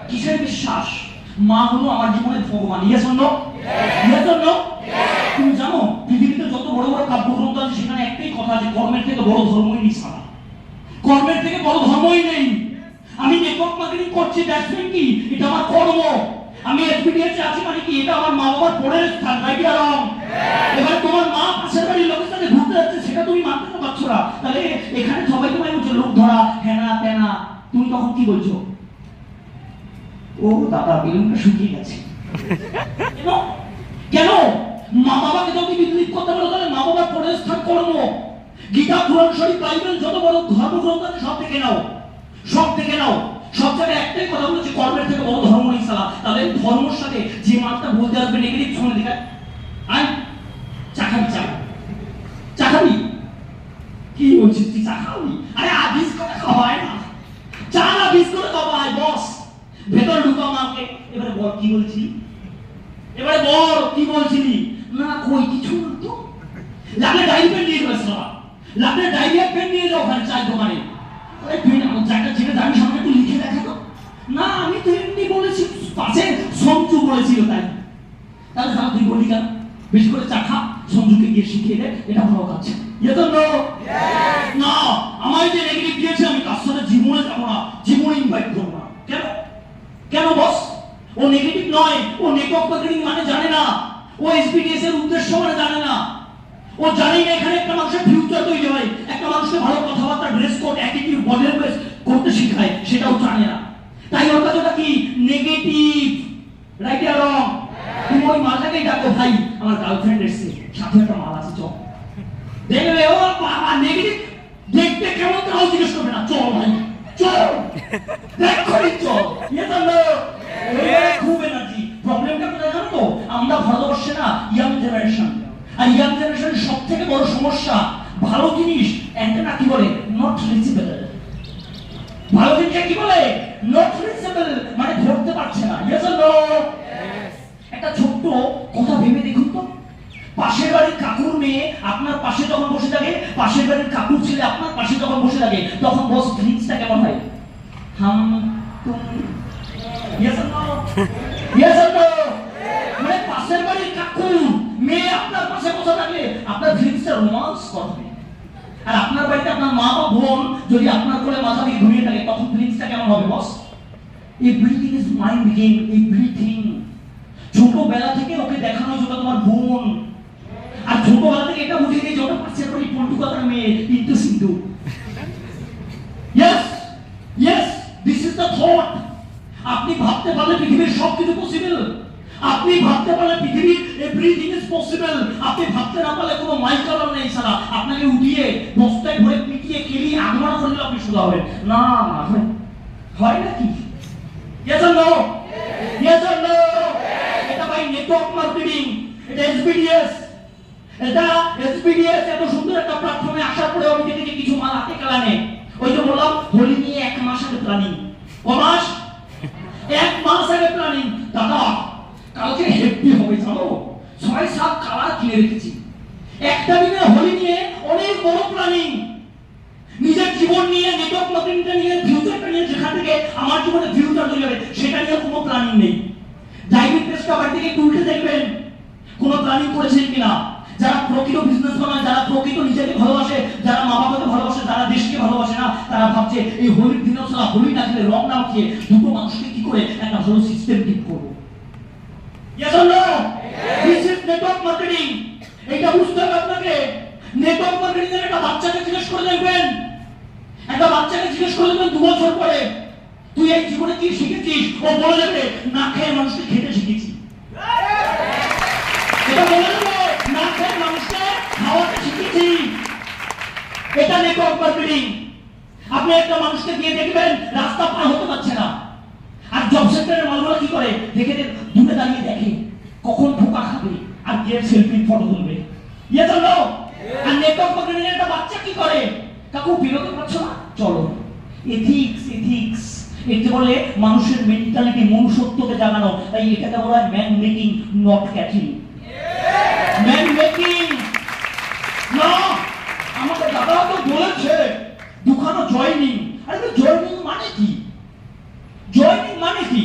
কিসের বিশ্বাস? মা হলো আমার জীবনের ভগবান। Yes or no? Yes or no? তুমি জানো পৃথিবীতে যত বড় বড় কাব্যগ্রন্থ আছে সেখানে একটাই কথা আছে, কর্মের থেকে বড় ধর্মই নেই সারা। কর্মের থেকে বড় ধর্মই নেই। আমি নেটওয়ার্ক মার্কেটিং করছি, দ্যাটস মিন কি? এটা আমার কর্ম। আমি এসপিডিএস এ আছি মানে কি? এটা আমার মা বাবার পরের স্থান। Right or wrong? এবার তোমার মা পাশের বাড়ির লোকের সাথে ঘুরতে যাচ্ছে, সেটা তুমি মানতে তো পারছো না, তাহলে এখানে সবাই তোমায় বলছে লোক ধরা, হ্যানা তেনা, তুমি তখন কি বলছো? ও দাদা বেলুনটা শুকিয়ে গেছে। কেন? কেন? মা বাবাকে যদি বিদ্রোহ করতে বলো তাহলে মা বাবার পরের স্থান কর্ম। গীতা, কুরআন শরীফ, বাইবেল যত বড় ধর্মগ্রন্থ আছে সব থেকে নাও, সব থেকে নাও। সব জায়গায় একটাই কথা বলেছে, কর্মের থেকে বড় ধর্ম নেই সালা। তাহলে ধর্মের সাথে যে মাত্রা বলতে আসবে নেগেটিভ শুনে দেখা আয় চা খাবি, চা খাবি? কি বলছিস তুই? চা খাবি? আরে আবিস করে খাওয়ায় না, চা না বিস করে খাওয়ায় বস। ভেতর ঢুকাও আমাকে। এবারে বল কি বলছিলি? এবারে বল কি বলছিলি? না কই কিছু না তো। লাগলে ডাইরি পেন নিয়ে যাবে সালা, লাগলে ডাইরি পেন নিয়ে যাও ওখানে চায়ের দোকানে। আরে পেন আমার জায়গা ছেড়ে দামি সামনে একটু লিখে দেখা তো। না আমি তো এমনি বলেছি, পাশে সঞ্জু বলেছিল তাই। তাহলে সালা তুই বলি কেন? বেশি করে চা খা, সঞ্জুকে গিয়ে শিখিয়ে দে, এটা ভালো কাজ। ইয়ে তো না, আমায় যে নেগেটিভ দিয়েছে আমি তার সাথে জীবনে যাবো না, জীবনে ইনভাইট করবো না। কেন? কেন বস? ও নেগেটিভ নয়, ও নেটওয়ার্ক মার্কেটিং মানে জানে না, ও এসপিডিএস এর উদ্দেশ্য মানে জানে না, ও জানে না এখানে একটা মানুষের ফিউচার তৈরি হয়, একটা মানুষকে ভালো কথাবার্তা, dress code, attitude, body language করতে শেখায়, সেটাও জানে না। তাই ওর কাছে ওটা কি? নেগেটিভ। রাইট অর রং? তুমি ওই মালটাকেই ডাকো ভাই আমার গার্লফ্রেন্ড এসেছে, সাথে একটা মাল আছে, চল। দেখবে ও বাবা নেগেটিভ দেখতে কেমন তাও জিজ্ঞেস করবে না, চল ভাই চল, দেখ করে চল। ইয়ে তো খুব এনার্জি। প্রবলেমটা কোথায় জানো তো? আমরা ভারতবর্ষে না ইয়াং জেনারেশন, আর ইয়াং জেনারেশনের সব থেকে বড় সমস্যা ভালো জিনিস অ্যান্টেনা কি বলে নট রিচেবল। ভালো জিনিস কি বলে নট রিচেবল, মানে ধরতে পারছে না। Yes or no? একটা ছোট্ট কথা ভেবে দেখুন তো, পাশের বাড়ির কাকুর মেয়ে আপনার পাশে যখন বসে থাকে, পাশের বাড়ির কাকুর ছেলে আপনার পাশে যখন বসে থাকে, তখন বস ফিলিংসটা কেমন হয়? Hum Tum. Yes or no? Yes or no? মানে পাশের বাড়ির কাকু মেয়ে আপনার পাশে বসে থাকলে আপনার ফিলিংসটা রোমান্স করবে। আর আপনার বাড়িতে আপনার মা বা বোন যদি আপনার কোলে মাথা দিয়ে ঘুরিয়ে থাকে, তখন ফিলিংসটা কেমন হবে boss? Everything is mind game, everything. ছোটবেলা থেকে ওকে দেখানো যে তোমার বোন, আর ছোটবেলা থেকে এটা বুঝিয়ে দিয়ে যে ওটা পাশের বাড়ির পল্টু কাকার মেয়ে, কিন্তু Sindhu. Yes yes, this is the thought. আপনি ভাবতে পারলে পৃথিবীর সবকিছু পসিবল। আপনি ভাবতে পারলে পৃথিবীর এভরিথিং ইজ পসিবল। আপনি ভাবতে না পারলে কোনো মাইকারও নেই সারা আপনাকে উঠিয়ে বস্তায় ভরে পিটিয়ে কেলিয়ে আগমন করলে আপনি সোজা হবেন না। হয় নাকি? Yes or no? Yes or no? এটা ভাই নেটওয়ার্ক মার্কেটিং, এটা এসবিডিএস। এটা এসবিডিএস এত সুন্দর একটা প্ল্যাটফর্মে আসার পরে আমি দেখেছি কিছু মাল হাতে কালানে। ওই যে বললাম হোলি নিয়ে 1 মাস আগে প্ল্যানিং। ক মাস? 1 মাস আগে প্ল্যানিং। দাদা কালকে হেপি হবে জানো, 6-7 কালার কিনে রেখেছি। একটা দিনে হোলি নিয়ে অনেক বড় প্ল্যানিং। নিজের জীবন নিয়ে, নেটওয়ার্ক মার্কেটিংটা নিয়ে, ফিউচারটা নিয়ে, যেখান থেকে আমার জীবনে ফিউচার তৈরি হবে সেটা নিয়ে কোনো প্ল্যানিং নেই। ডায়াবেটিসটা বাড়ি থেকে উল্টে দেখবেন কোনো প্ল্যানিং করেছেন কিনা। যারা প্রকৃত বিজনেস বানায়, যারা প্রকৃত নিজেকে ভালোবাসে, যারা মা বাবাকে ভালোবাসে, যারা দেশকে ভালোবাসে না, তারা ভাবছে এই হোলির দিনেও সারা হোলি না খেলে, রং না খেয়ে দুটো মানুষকে কি করে একটা ভালো সিস্টেম ঠিক করবো। Yes or no? This is network marketing. এটা বুঝতে হবে আপনাকে। নেটওয়ার্ক মার্কেটিং এর একটা বাচ্চাকে জিজ্ঞেস করে দেখবেন, একটা বাচ্চাকে জিজ্ঞেস করে দেখবেন 2 বছর পরে তুই এই জীবনে কি শিখেছিস, ও বলে দেবে না খেয়ে মানুষকে খেতে শিখেছি। এটা বলে দেবে না খেয়ে মানুষকে খাওয়াতে শিখেছি। এটা নেটওয়ার্ক মার্কেটিং। আপনি একটা মানুষকে দিয়ে দেখবেন রাস্তা পার হতে পারছে না, আর জব সেন্টারের মালগুলো কি করে দেখে দূরে দাঁড়িয়ে দেখে কখন ঠোকা খাবে আর কে সেলফি ফটো তুলবে। Yes or no? আর নেটওয়ার্ক মার্কেটিং এর একটা বাচ্চা কি করে, কাকু বিরতি পাচ্ছ না, চলো। এথিক্স, এথিক্স একে বলে মানুষের মেন্টালিটি, মনুষ্যত্বকে জাগানো। তাই এটাকে বলা হয় man making, not catching. Man making না। আমাকে দাদা তো বলেছে দুখানা জয়নিং। আরে তো জয়নিং মানে কি? জয়নিং মানে কি?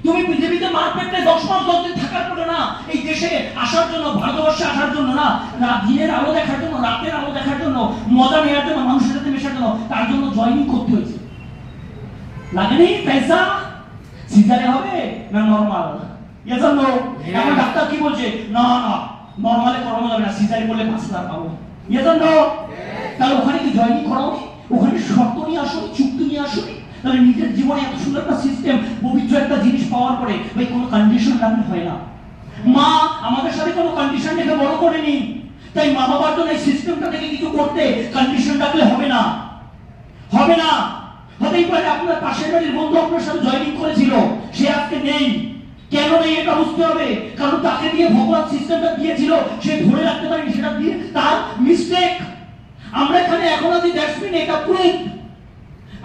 তুমি পৃথিবীতে মার্কেটে 10 মাস 10 দিন থাকার পরে না, এই দেশে আসার জন্য, ভারতবর্ষে আসার জন্য না, দিনের আলো দেখার জন্য, রাতের আলো দেখার জন্য, মজা নেওয়ার জন্য, মানুষের সাথে মেশার জন্য, তার জন্য জয়নিং করতে হয়েছে। লাগেনি পয়সা? সিজারে হবে না নরমাল? Yes or no? এখন ডাক্তার কি বলছে, না না নরমালে করানো যাবে না, সিজারে করলে 5 লাখ পাবো। Yes or no? তাহলে ওখানে কি জয়নিং করাও? ওখানে শর্ত নিয়ে আসো, চুক্তি নিয়ে আসো। তাহলে নিজের জীবনে এত সুন্দর একটা সিস্টেম, পবিত্র একটা জিনিস পাওয়ার পরে ভাই কোনো কন্ডিশন রাখতে হয় না। মা আমাদের সাথে কোনো কন্ডিশন রেখে বড় করেনি, তাই মা বাবার জন্য এই সিস্টেমটা থেকে কিছু করতে কন্ডিশন রাখলে হবে না। হবে না। হতেই পারে আপনার পাশের বাড়ির বন্ধু আপনার সাথে জয়েনিং করেছিল, সে আজকে নেই। কেন নেই এটা বুঝতে হবে, কারণ তাকে দিয়ে ভগবান সিস্টেমটা দিয়েছিল, সে ধরে রাখতে পারেনি, সেটা দিয়ে তার মিস্টেক। আমরা এখানে এখন আছি, দ্যাটস মিন এটা প্রুফ।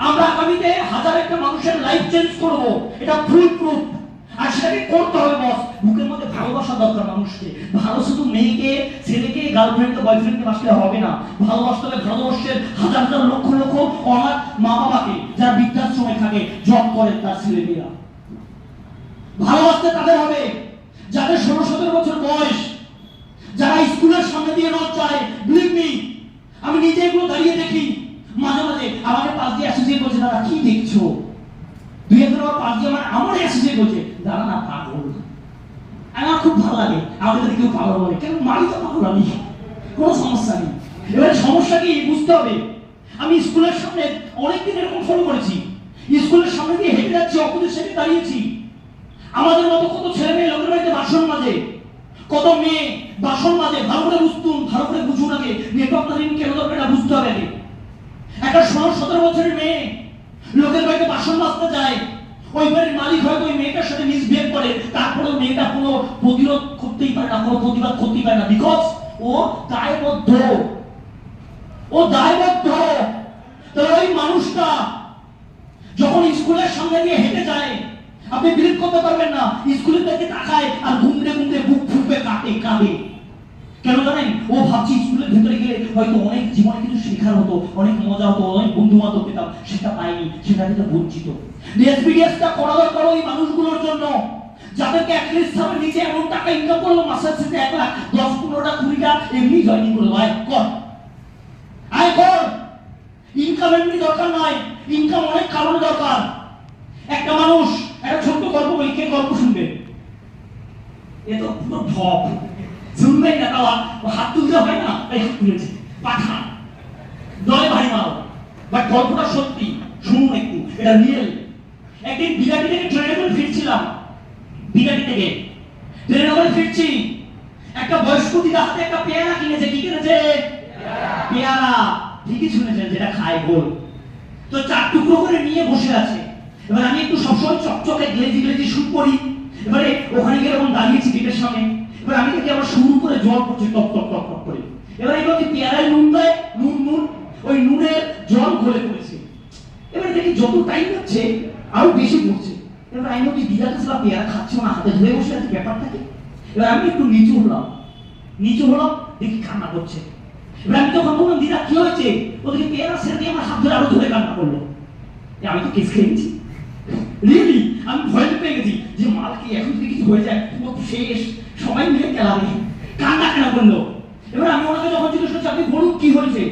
আমরা আগামীতে 1000 মানুষের লাইফ চেঞ্জ করব, এটা ফুল প্রুফ। আর সেটাকে করতে হবে বস, বুকের মধ্যে ভালোবাসা দরকার মানুষকে। ভালো শুধু মেয়েকে, ছেলেকে, গার্লফ্রেন্ডকে, বয়ফ্রেন্ডকে বাসলে হবে না। ভালোবাসতে হবে ভারতবর্ষের হাজার হাজার লক্ষ লক্ষ অনাথ মা বাবাকে, যারা বৃদ্ধাশ্রমে থাকে, জব করে তার ছেলে মেয়েরা। ভালোবাসতে তাদের হবে যাদের 16-17 বছর বয়স, যারা স্কুলের সামনে দিয়ে রোজ যায়। বিলিভ মি, আমি নিজে এগুলো দাঁড়িয়ে দেখি মাঝে মাঝে। আমাকে পাশ দিয়ে অ্যাসোসিয়েট বলছে, দাদা কি দেখছো? 2000 পাশ দিয়ে আমার অ্যাসোসিয়েট বলছে, দাদা না পাগল। আমার খুব ভালো লাগে, আমাকে যদি কেউ পাগল বলে, কেন মারি তো পাগল আমি, কোনো সমস্যা নেই। এবারে সমস্যা কি বুঝতে হবে। আমি স্কুলের সামনে অনেকদিন এরকম ফলো করেছি, স্কুলের সামনে দিয়ে হেঁটে যাচ্ছি, অপোজিট সাইডে দাঁড়িয়েছি। আমাদের মতো কত ছেলে মেয়ে লোকের বাড়িতে বাসন মাজে, কত মেয়ে বাসন মাজে। ভালো করে বুঝতুন, ভালো করে বুঝুন আগে নেটওয়ার্ক মার্কেটিং কেন দরকার এটা বুঝতে হবে আগে। একটা 16-17 বছরের মেয়ে লোকের বাড়িতে বাসন মাজতে যায়, ওই বাড়ির মালিক হয়তো ওই মেয়েটার সাথে মিসবিহেভ করে, তারপরেও মেয়েটা কোনো প্রতিরোধ করতেই পারে না, কোনো প্রতিবাদ করতেই পারে না, বিকজ ও দায়বদ্ধ। ও দায়বদ্ধ। তো ওই মানুষটা যখন স্কুলের সামনে দিয়ে হেঁটে যায়, আপনি বিলিভ করতে পারবেন না, স্কুলের দিকে তাকায় আর ঘুমতে ঘুমতে বুক ফুঁপে কাঁদে। কেন জানেন? ও ভাবছি স্কুলের ভিতরে গেলে হয়তো অনেক জীবনে কিছু শেখার হতো, অনেক মজা হতো, অনেক বন্ধু বান্ধব পেতাম, সেটা পাইনি, সেটা থেকে বঞ্চিত। এক্সপেরিয়েন্সটা করা দরকার ওই মানুষগুলোর জন্য, যাদেরকে অ্যাটলিস্ট সামনে নিচে এমন টাকা ইনকাম করলো মাসের শেষে 1 লাখ 10, 15টা 20টা এমনি জয়েনিং করলো। আয় কর। ইনকাম এমনি দরকার নয়, ইনকাম অনেক কারণে দরকার। একটা মানুষ, একটা ছোট্ট গল্প বলি, কে গল্প শুনবে? এ তো পুরো ঢপ, শুনবেন না তাও হাত তুলতে হয় না, তাই হাত তুলেছে। পাঠা দলে ভাই মারো, বাট গল্পটা সত্যি, শুনুন একটু, এটা রিয়েল। একদিন বিরাটি থেকে ট্রেনে করে ফিরছিলাম, ট্রেনে করে ফিরছি, একটা বয়স্ক দিদা হাতে একটা পেয়ারা কিনেছে। কি কিনেছে? পেয়ারা। ঠিকই শুনেছেন, যেটা খায় গোল। তো 4 টুকরো করে নিয়ে বসে আছে। এবার আমি একটু সবসময় চকচকে গ্লেজি শুট করি। এবারে ওখানে গিয়ে এরকম দাঁড়িয়েছি গেটের সামনে। এবার আমি দেখি আবার শুরু করে জল পড়ছে টপ টপ টপ টপ করে। এবার এই বলছি পেয়ারায় নুন দেয়, নুন ওই নুনের জল ঘরে পড়েছে। এবার দেখি যত টাইম যাচ্ছে আরো বেশি পড়ছে। এবার আমি বলছি দিদাকে সারা পেয়ারা খাচ্ছে না, হাতে ধরে বসে আছে, ব্যাপারটা কি? এবার আমি একটু নিচু হলাম, দেখি কান্না করছে। এবার আমি তখন বললাম দিদা কি হয়েছে? ওদিকে পেয়ারা ছেড়ে দিয়ে আমার হাত ধরে আরো ধরে কান্না করলো। আমি তো কেস খেয়ে নিচ্ছি, রিয়েলি আমি ভয় পেয়ে গেছি যে মাল কি এখন যদি কিছু হয়ে যায় পুরো শেষ, সবাই মিলে কেলাবে, কান্না কেন করলো। এবার আমি ওনাকে যখন জিজ্ঞেস করছি আপনি বলুন কি হয়েছে,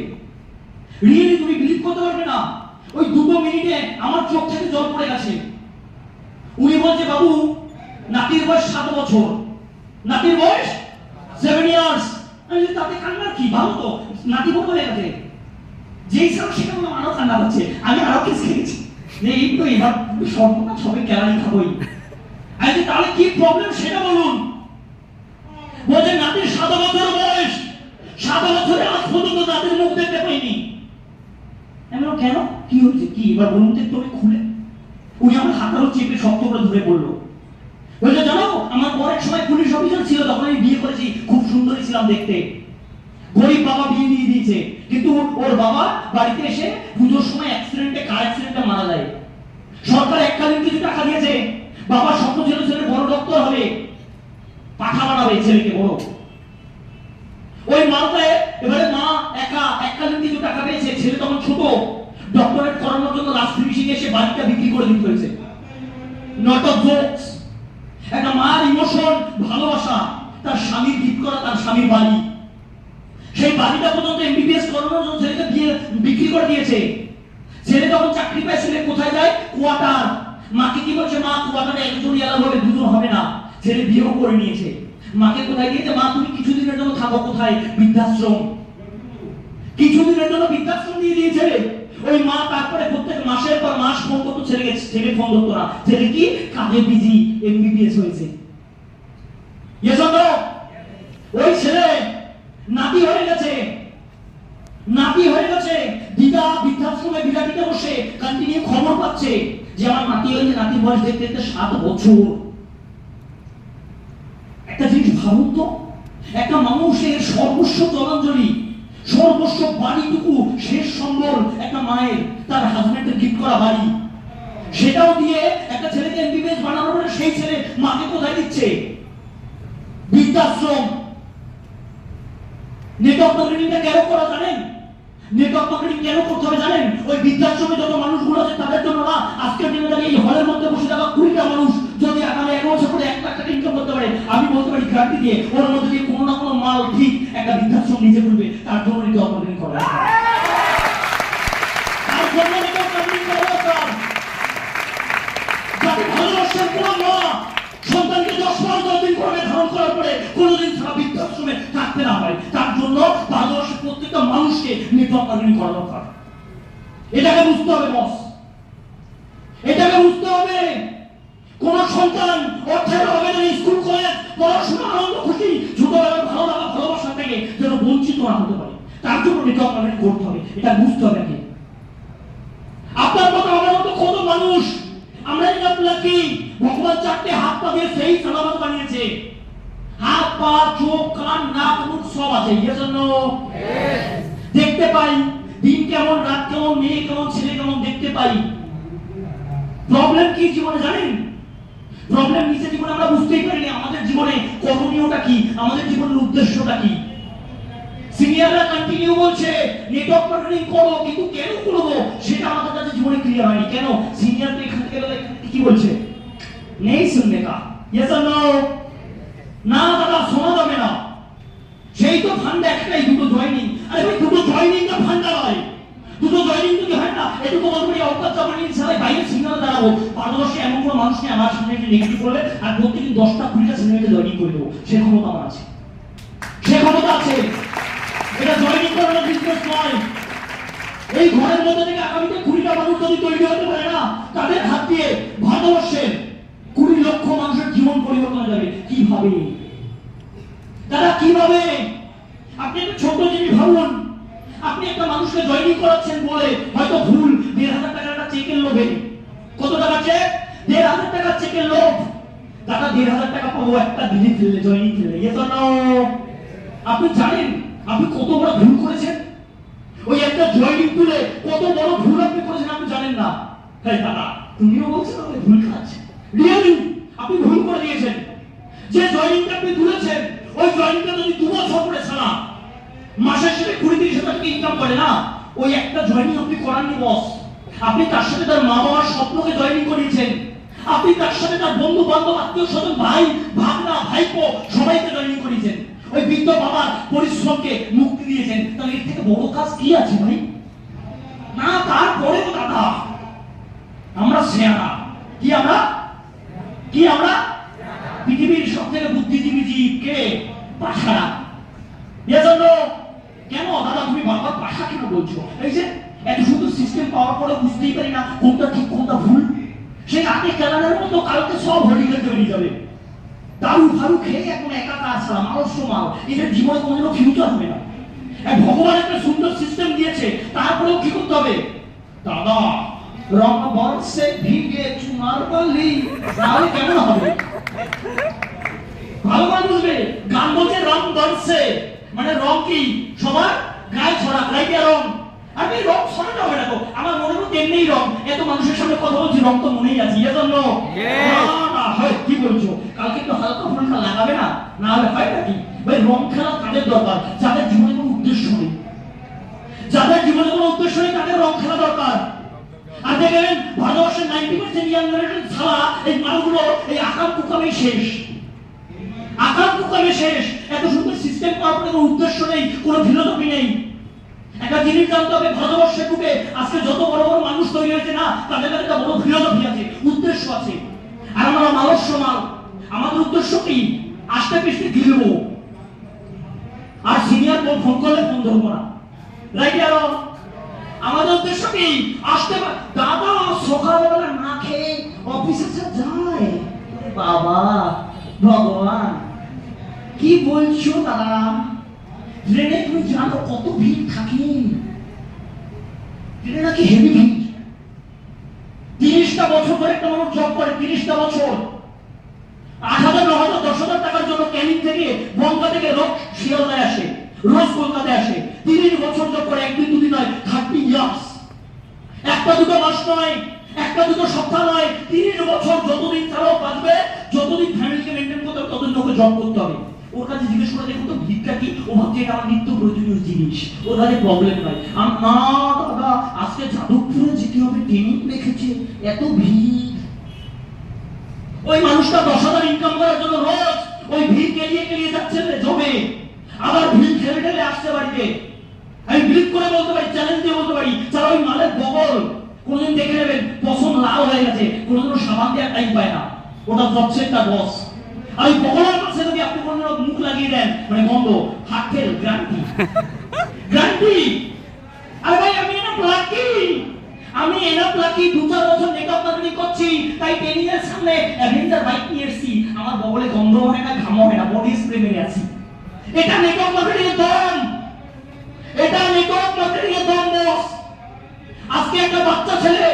রিয়েলি তুমি বিলিভ করতে পারবে না, ওই 2 মিনিটে আমার চোখ থেকে জল পড়ে গেছে। উনি বলছে বাবু নাতির বয়স 7 বছর, নাতির বয়স 7 ইয়ার্স। আমি বলি তাতে কান্নার কি, ভালো তো, নাতি বড় হয়ে গেছে। যেই সব সেটা বললাম আরো কান্না হচ্ছে। আমি আরো কেস খেয়েছি যে এই তো এবার সর্বনা সবাই ক্যালারি খাবোই। আমি তাহলে কি প্রবলেম সেটা বলুন। বলছে নাতির 7 বছর বয়স, 7 বছরে আজ পর্যন্ত নাতির মুখ দেখতে পাইনি। আমি বললাম কেন, কি হয়েছে, কি এবার বলুন তো একটু খুলে। উনি আমার হাতটাও চেপে শক্ত করে ধরে বললো, বলছে জানো আমার বর এক সময় পুলিশ অফিসার ছিল, তখন আমি বিয়ে করেছি, খুব সুন্দরী ছিলাম দেখতে। গরিব বাবা বিয়ে দিয়ে দিয়েছে, কিন্তু ওর বাবা বাড়িতে এসে পুজোর সময় কার অ্যাক্সিডেন্টে মারা যায়। সরকার এককালীন কিছু টাকা দিয়েছে, বাবার স্বপ্ন ছিল ছেলে বড় ডক্টর হবে, পাঠা বানাবে ছেলেকে বড়। ওই মালটায় এবারে মা একা এককালীন কিছু টাকা পেয়েছে, ছেলে তখন ছোট, ডক্টরেট করানোর জন্য লাস্ট ফিনিশিং এসে বাড়িটা বিক্রি করে দিতে হয়েছে। Not of jokes. একটা মার ইমোশন, ভালোবাসা, তার স্বামীর গিফট করা, তার স্বামীর বাড়ি, সেই বাড়িটা পর্যন্ত এমবিবিএস করানোর জন্য ছেলেকে দিয়ে বিক্রি করে দিয়েছে। ছেলে যখন চাকরি পায় ছেলে কোথায় যায়? কোয়ার্টার। মাকে কি বলছে, মা কোয়ার্টারে একজনই এলাকা হবে, দুজন হবে না। ছেলে বিয়েও করে নিয়েছে। মাকে কোথায় দিয়েছে? মা তুমি কিছুদিনের জন্য থাকো, কোথায়? বৃদ্ধাশ্রম। কিছুদিনের জন্য বৃদ্ধাশ্রম দিয়ে দিয়েছে ওই মা। তারপরে প্রত্যেক মাসের পর মাস ফোন করতো ছেলেকে, ছেলে ফোন করতো না। ছেলে কি কাজে বিজি, এমবিবিএস হয়েছে। ওই ছেলে নাতি হয়ে গেছে, দিদা বৃদ্ধাশ্রমে বিরাটিতে বসে কন্টিনিউ খবর পাচ্ছে যে আমার নাতি হয়েছে, নাতির বয়স দেখতে দেখতে 7 বছর। একটা জিনিস ভাবুন তো, একটা মানুষের সর্বস্ব জলাঞ্জলি, সর্বস্ব বাড়িটুকু শেষ সম্বল একটা মায়ের, তার হাজবেন্ডের গিফট করা বাড়ি, সেটাও দিয়ে একটা ছেলেকে এমবিবিএস বানানোর পরে সেই ছেলে মাকে কোথায় দিচ্ছে? বৃদ্ধাশ্রম। নেটওয়ার্ক মার্কেটিংটা কেন করা জানেন? নেটওয়ার্ক মার্কেটিং কেন করতে হবে জানেন? ওই বৃদ্ধাশ্রমে যত মানুষগুলো আছে তাদের জন্য না। আজকের দিনে দাঁড়িয়ে এই হলের মধ্যে বসে থাকা 20টা মানুষ যদি আগামী 1 বছর পরে 1 লাখ টাকা ইনকাম করতে পারে, আমি বলতে পারি গ্যারান্টি দিয়ে ওর মধ্যে দিয়ে কোনো না কোনো মাল ঠিক একটা বৃদ্ধাশ্রম নিজে করবে। তার জন্য নেটওয়ার্ক মার্কেটিং করা দরকার। তার জন্য নেটওয়ার্ক মার্কেটিং করা দরকার। যাতে ভালোবাসার কোনো মা সন্তানকে 10 মাস 10 দিন করে ধারণ করার পরে কোনোদিন সারা বৃদ্ধাশ্রমে থাকতে না হয়, তার জন্য ভালোবাসার প্রত্যেকটা মানুষকে নেটওয়ার্ক মার্কেটিং করা দরকার। এটাকে বুঝতে হবে বস, এটাকে বুঝতে হবে। কোন সন্তান অর্থের অভাবে যেন স্কুল কলেজ পড়াশোনা আনন্দ খুশি ছোটবেলার ভালো লাগা ভালোবাসা থেকে যেন বঞ্চিত না হতে পারে, তার জন্য নেটওয়ার্ক মার্কেটিং করতে হবে। এটা বুঝতে হবে আগে। আপনার মতো আমার মতো কত মানুষ আমরা এটা লাকি, ভগবান 4টে হাত পা দিয়ে সেই সালামত বানিয়েছে। হাত পা চোখ কান নাক মুখ সব আছে, ইয়েস অর নো? দেখতে পাই দিন কেমন, রাত কেমন, মেয়ে কেমন, ছেলে কেমন দেখতে পাই। প্রবলেম কি জীবনে জানেন? প্রবলেম নিচে জীবনে আমরা বুঝতেই পারিনি আমাদের জীবনে করণীয়টা কি, আমাদের জীবনের উদ্দেশ্যটা কি। সিনিয়ররা কন্টিনিউ বলছে নেটওয়ার্ক মার্কেটিং করো, কিন্তু কেন করবো সেটা আমাদের কাছে জীবনে ক্লিয়ার হয়নি। কেন? সিনিয়র তো এখান থেকে কি বলছে, নেই শুননে কা, ইয়েস অর নো? না দাদা শোনা যাবে না। সেই তো ফান্ড একটাই, দুটো জয়েনিং। আরে ভাই দুটো জয়েনিং না ফান্ডা নয়, দুটো জয়েনিং যদি হয় না এটুকু বলতে পারি অবকাশ চাপানি ছাড়াই বাইরে সিগন্যাল দাঁড়াবো। পারদর্শী এমন কোনো মানুষ নেই আমার সামনে এসে নেগেটিভ করবে আর প্রত্যেকদিন 10টা 20টা সিনেমাকে জয়েনিং করে দেবো, সে ক্ষমতা আমার আছে, সে ক্ষমতা আছে। এটা জয়েনিং করানোর বিজনেস নয়। এই ঘরের মধ্যে থেকে আগামীতে 20টা মানুষ যদি তৈরি হতে পারে না, তাদের হাত দিয়ে ভারতবর্ষের 20 লক্ষ মানুষের জীবন পরিবর্তন হয়ে যাবে। কিভাবে দাদা, কিভাবে? আপনি একটা ছোট জিনিস ভাবুন, আপনি একটা মানুষকে জয়েনিং করাচ্ছেন বলে হয়তো ভুল 1,500 টাকার একটা চেকের লোভে, কত টাকা চেক? 1,500 টাকার চেকের লোভ। দাদা 1,500 টাকা পাবো একটা দিনে ফেললে, জয়েনিং ফেললে, ইয়েস অর নো? আপনি জানেন আপনি কত বড় ভুল করেছেন? ওই একটা জয়েনিং তুলে কত বড় ভুল আপনি করেছেন আপনি জানেন না। হ্যাঁ দাদা তুমিও বলছো আপনি ভুল কাজ, রিয়েলি আপনি ভুল করে দিয়েছেন। যে জয়েনিংটা আপনি তুলেছেন ওই জয়েনিংটা যদি 2 বছর পরে ছাড়া মাসের শেষে 20-30 হাজার টাকা ইনকাম করে না, ওই একটা জয়েনিং আপনি করাননি বস। আপনি তার সাথে তার মা বাবার স্বপ্নকে জয়েনিং করিয়েছেন, আপনি তার সাথে তার বন্ধু বান্ধব আত্মীয় স্বজন ভাই ভাগনা ভাইপো সবাইকে জয়েনিং করিয়েছেন, ওই বৃদ্ধ বাবার পরিশ্রমকে মুক্তি দিয়েছেন। তাহলে এর থেকে বড় কাজ কি আছে ভাই? না তারপরেও দাদা আমরা শেয়ারা কি, আমরা পৃথিবীর সবথেকে বুদ্ধিজীবী জীব কে? পাশারা। এজন্য কেন দাদা তুমি বারবার পাশা কেন বলছো? এই যে এত সুন্দর সিস্টেম পাওয়ার পরে বুঝতেই পারি না কোনটা ঠিক কোনটা ভুল। সেই রাতে কেলানের মতো কালকে সব হোলিকে তৈরি যাবে, দারু ফারু খেয়ে এখন একাকার ছাড়া মানুষ মাল, এদের জীবনে কোনোদিনও ফিউচার হবে না। ভগবান একটা সুন্দর সিস্টেম দিয়েছে, তারপরেও কি করতে হবে দাদা? রং বর্ষে ভিগে চুনার বালি, তাহলে কেমন হবে? ভালো করে বুঝবে, গান বলছে রং বর্ষে, মানে রং কি সবার গায়ে ছড়া, গায়ে রং। আমি রং ছড়াতে হবে না তো, আমার মনের মধ্যে এমনি রং, এত মানুষের সামনে কথা বলছি রং তো মনেই আছে, এজন্য না হয় কি বলছো কালকে একটু হালকা ফুলকা লাগাবে না, না হলে হয় নাকি? ভাই রং খেলা তাদের দরকার যাদের জীবনে কোনো উদ্দেশ্য নেই, যাদের জীবনে কোনো উদ্দেশ্য নেই তাদের রং খেলা দরকার। আর দেখেন ভারতবর্ষের 90% ইয়াং জেনারেশন ছাড়া এই মানুষগুলো এই আকাম কুকামে শেষ, আকাম কুকামে শেষ। এত সুন্দর সিস্টেম পাওয়ার পরে কোনো উদ্দেশ্য নেই, কোনো ফিলোসফি নেই। একটা জিনিস জানতে হবে, ভারতবর্ষের বুকে আজকে যত বড় বড় মানুষ তৈরি হয়েছে না, তাদের কাছে একটা বড় ফিলোসফি আছে, উদ্দেশ্য আছে। আর আমরা মানুষ সমাল, আমাদের উদ্দেশ্য কি? আস্তে পিস্তে গিলবো, আর সিনিয়র ফোন করলে ফোন ধরবো না, রাইট? আরো আমাদের উদ্দেশ্য কি? আসতে দাদা সকালবেলা না খেয়ে অফিসে যায়, বাবা ভগবান কি বলছো দাদা? ট্রেনে তুমি জানো কত ভিড় থাকে, ট্রেনে নাকি হেভি ভিড়। 30টা বছর ধরে একটা মানুষ জব করে, 30টা বছর 8,000 9,000 10,000 টাকার জন্য ক্যানিং থেকে বনগা থেকে রোজ শিয়ালদায় আসে, রোজ কলকাতায় আসে। 30 বছর জব করে, একদিন দুদিন নয়, 30 ইয়ার্স। একটা দুটো মাস নয়, একটা দুটো সপ্তাহ নয়, 30 বছর। যতদিন তারাও বাঁচবে, যতদিন ফ্যামিলিকে মেনটেন করতে হবে, ততদিন ওকে জব করতে হবে। ওর কাছে জিজ্ঞেস করে দেখুন তো ভিড়টা কি, ও ভাবছে এটা আমার নিত্য প্রয়োজনীয় জিনিস, ওর কাছে প্রবলেম নয়। না দাদা আজকে যাদবপুরে যেতে হবে, ট্রেনিং রেখেছে, এত ভিড়। ওই মানুষটা 10,000 ইনকাম করার জন্য রোজ ওই ভিড় কেলিয়ে যাচ্ছে জবে, আবার ভিড় ঠেলে ঠেলে আসছে বাড়িতে। আমি বিলিভ করে বলতে পারি, চ্যালেঞ্জ দিয়ে বলতে পারি, যারা ওই মালের বগল কোনদিন দেখে নেবেন পছন্দ লাল হয়ে গেছে, কোনদিনও সাবান দেওয়ার টাইম পায় না, ওটা জবসে একটা বস। আর ওই বগলের পাশে যদি আপনি কোনদিন মুখ লাগিয়ে দেন, মানে বন্ধ, হাত ফেল, গ্যারান্টি গ্যারান্টি। আরে ভাই আমি এনাফ লাকি 2-4 বছর মেকআপ মার্কেটিং করছি, তাই 10 ইয়ার সামনে অ্যাভেঞ্জার বাইক নিয়ে এসেছি, আমার বগলে গন্ধ হয় না, ঘামও হয় না, বডি স্প্রে মেরে আছি। এটা মেকআপ মার্কেটিং এর দাম, এটা নেটওয়ার্ক মার্কেটিং এর দাম বস। আজকে একটা বাচ্চা ছেলে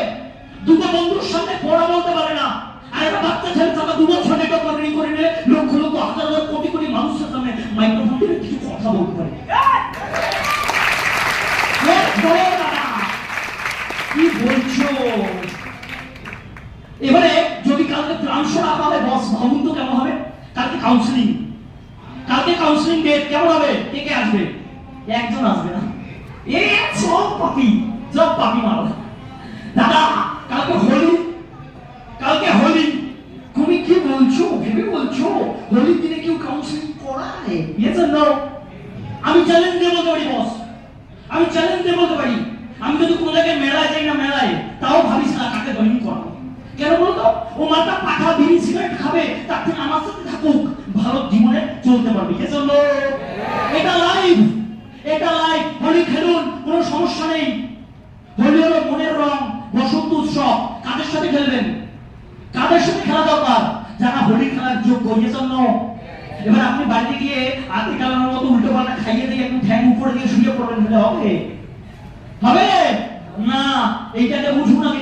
দুটো বন্ধুর সামনে পড়া বলতে পারে না, আর একটা বাচ্চা ছেলে যারা 2 বছর নেটওয়ার্ক মার্কেটিং করে নিলে লক্ষ লক্ষ হাজার হাজার কোটি কোটি মানুষের সামনে মাইক্রোফোন দিয়ে কিছু কথা বলতে পারে। একজন আসবে না, এই সব পাপি মারো। দাদা কালকে হোলি, তুমি কি বলছো, ভেবে বলছো হোলির দিনে কেউ কাউন্সিলিং করায়? Yes or no? আমি চ্যালেঞ্জ দিয়ে বলতে পারি বস, আমি চ্যালেঞ্জ দিয়ে বলতে পারি, আমি যদি কোনো জায়গায় মেলায় যাই না, মেলায় তাও ভাবি সারা কাকে জয়েন করাবো। কেন বলতো? ও মাথা পাঠা বিড়ি সিগারেট খাবে, তার থেকে আমার সাথে থাকুক, ভালো জীবনে চলতে পারবে। Yes or no? এটা লাইফ, হোলি খেলুন, কোনো সমস্যা নেই। হোলি হলো মনের রং, বসন্ত উৎসব। কাদের সাথে খেলবেন? কাদের সাথে খেলা দরকার? যারা হোলি খেলার যোগ্য। Yes or no? এবার আপনি বাড়িতে গিয়ে আতি কালানোর মতো উল্টো পাল্টা খাইয়ে দিয়ে একদম ঠ্যাং উপরে দিয়ে শুয়ে পড়বেন, হবে? হবে না, এইটাকে বুঝুন।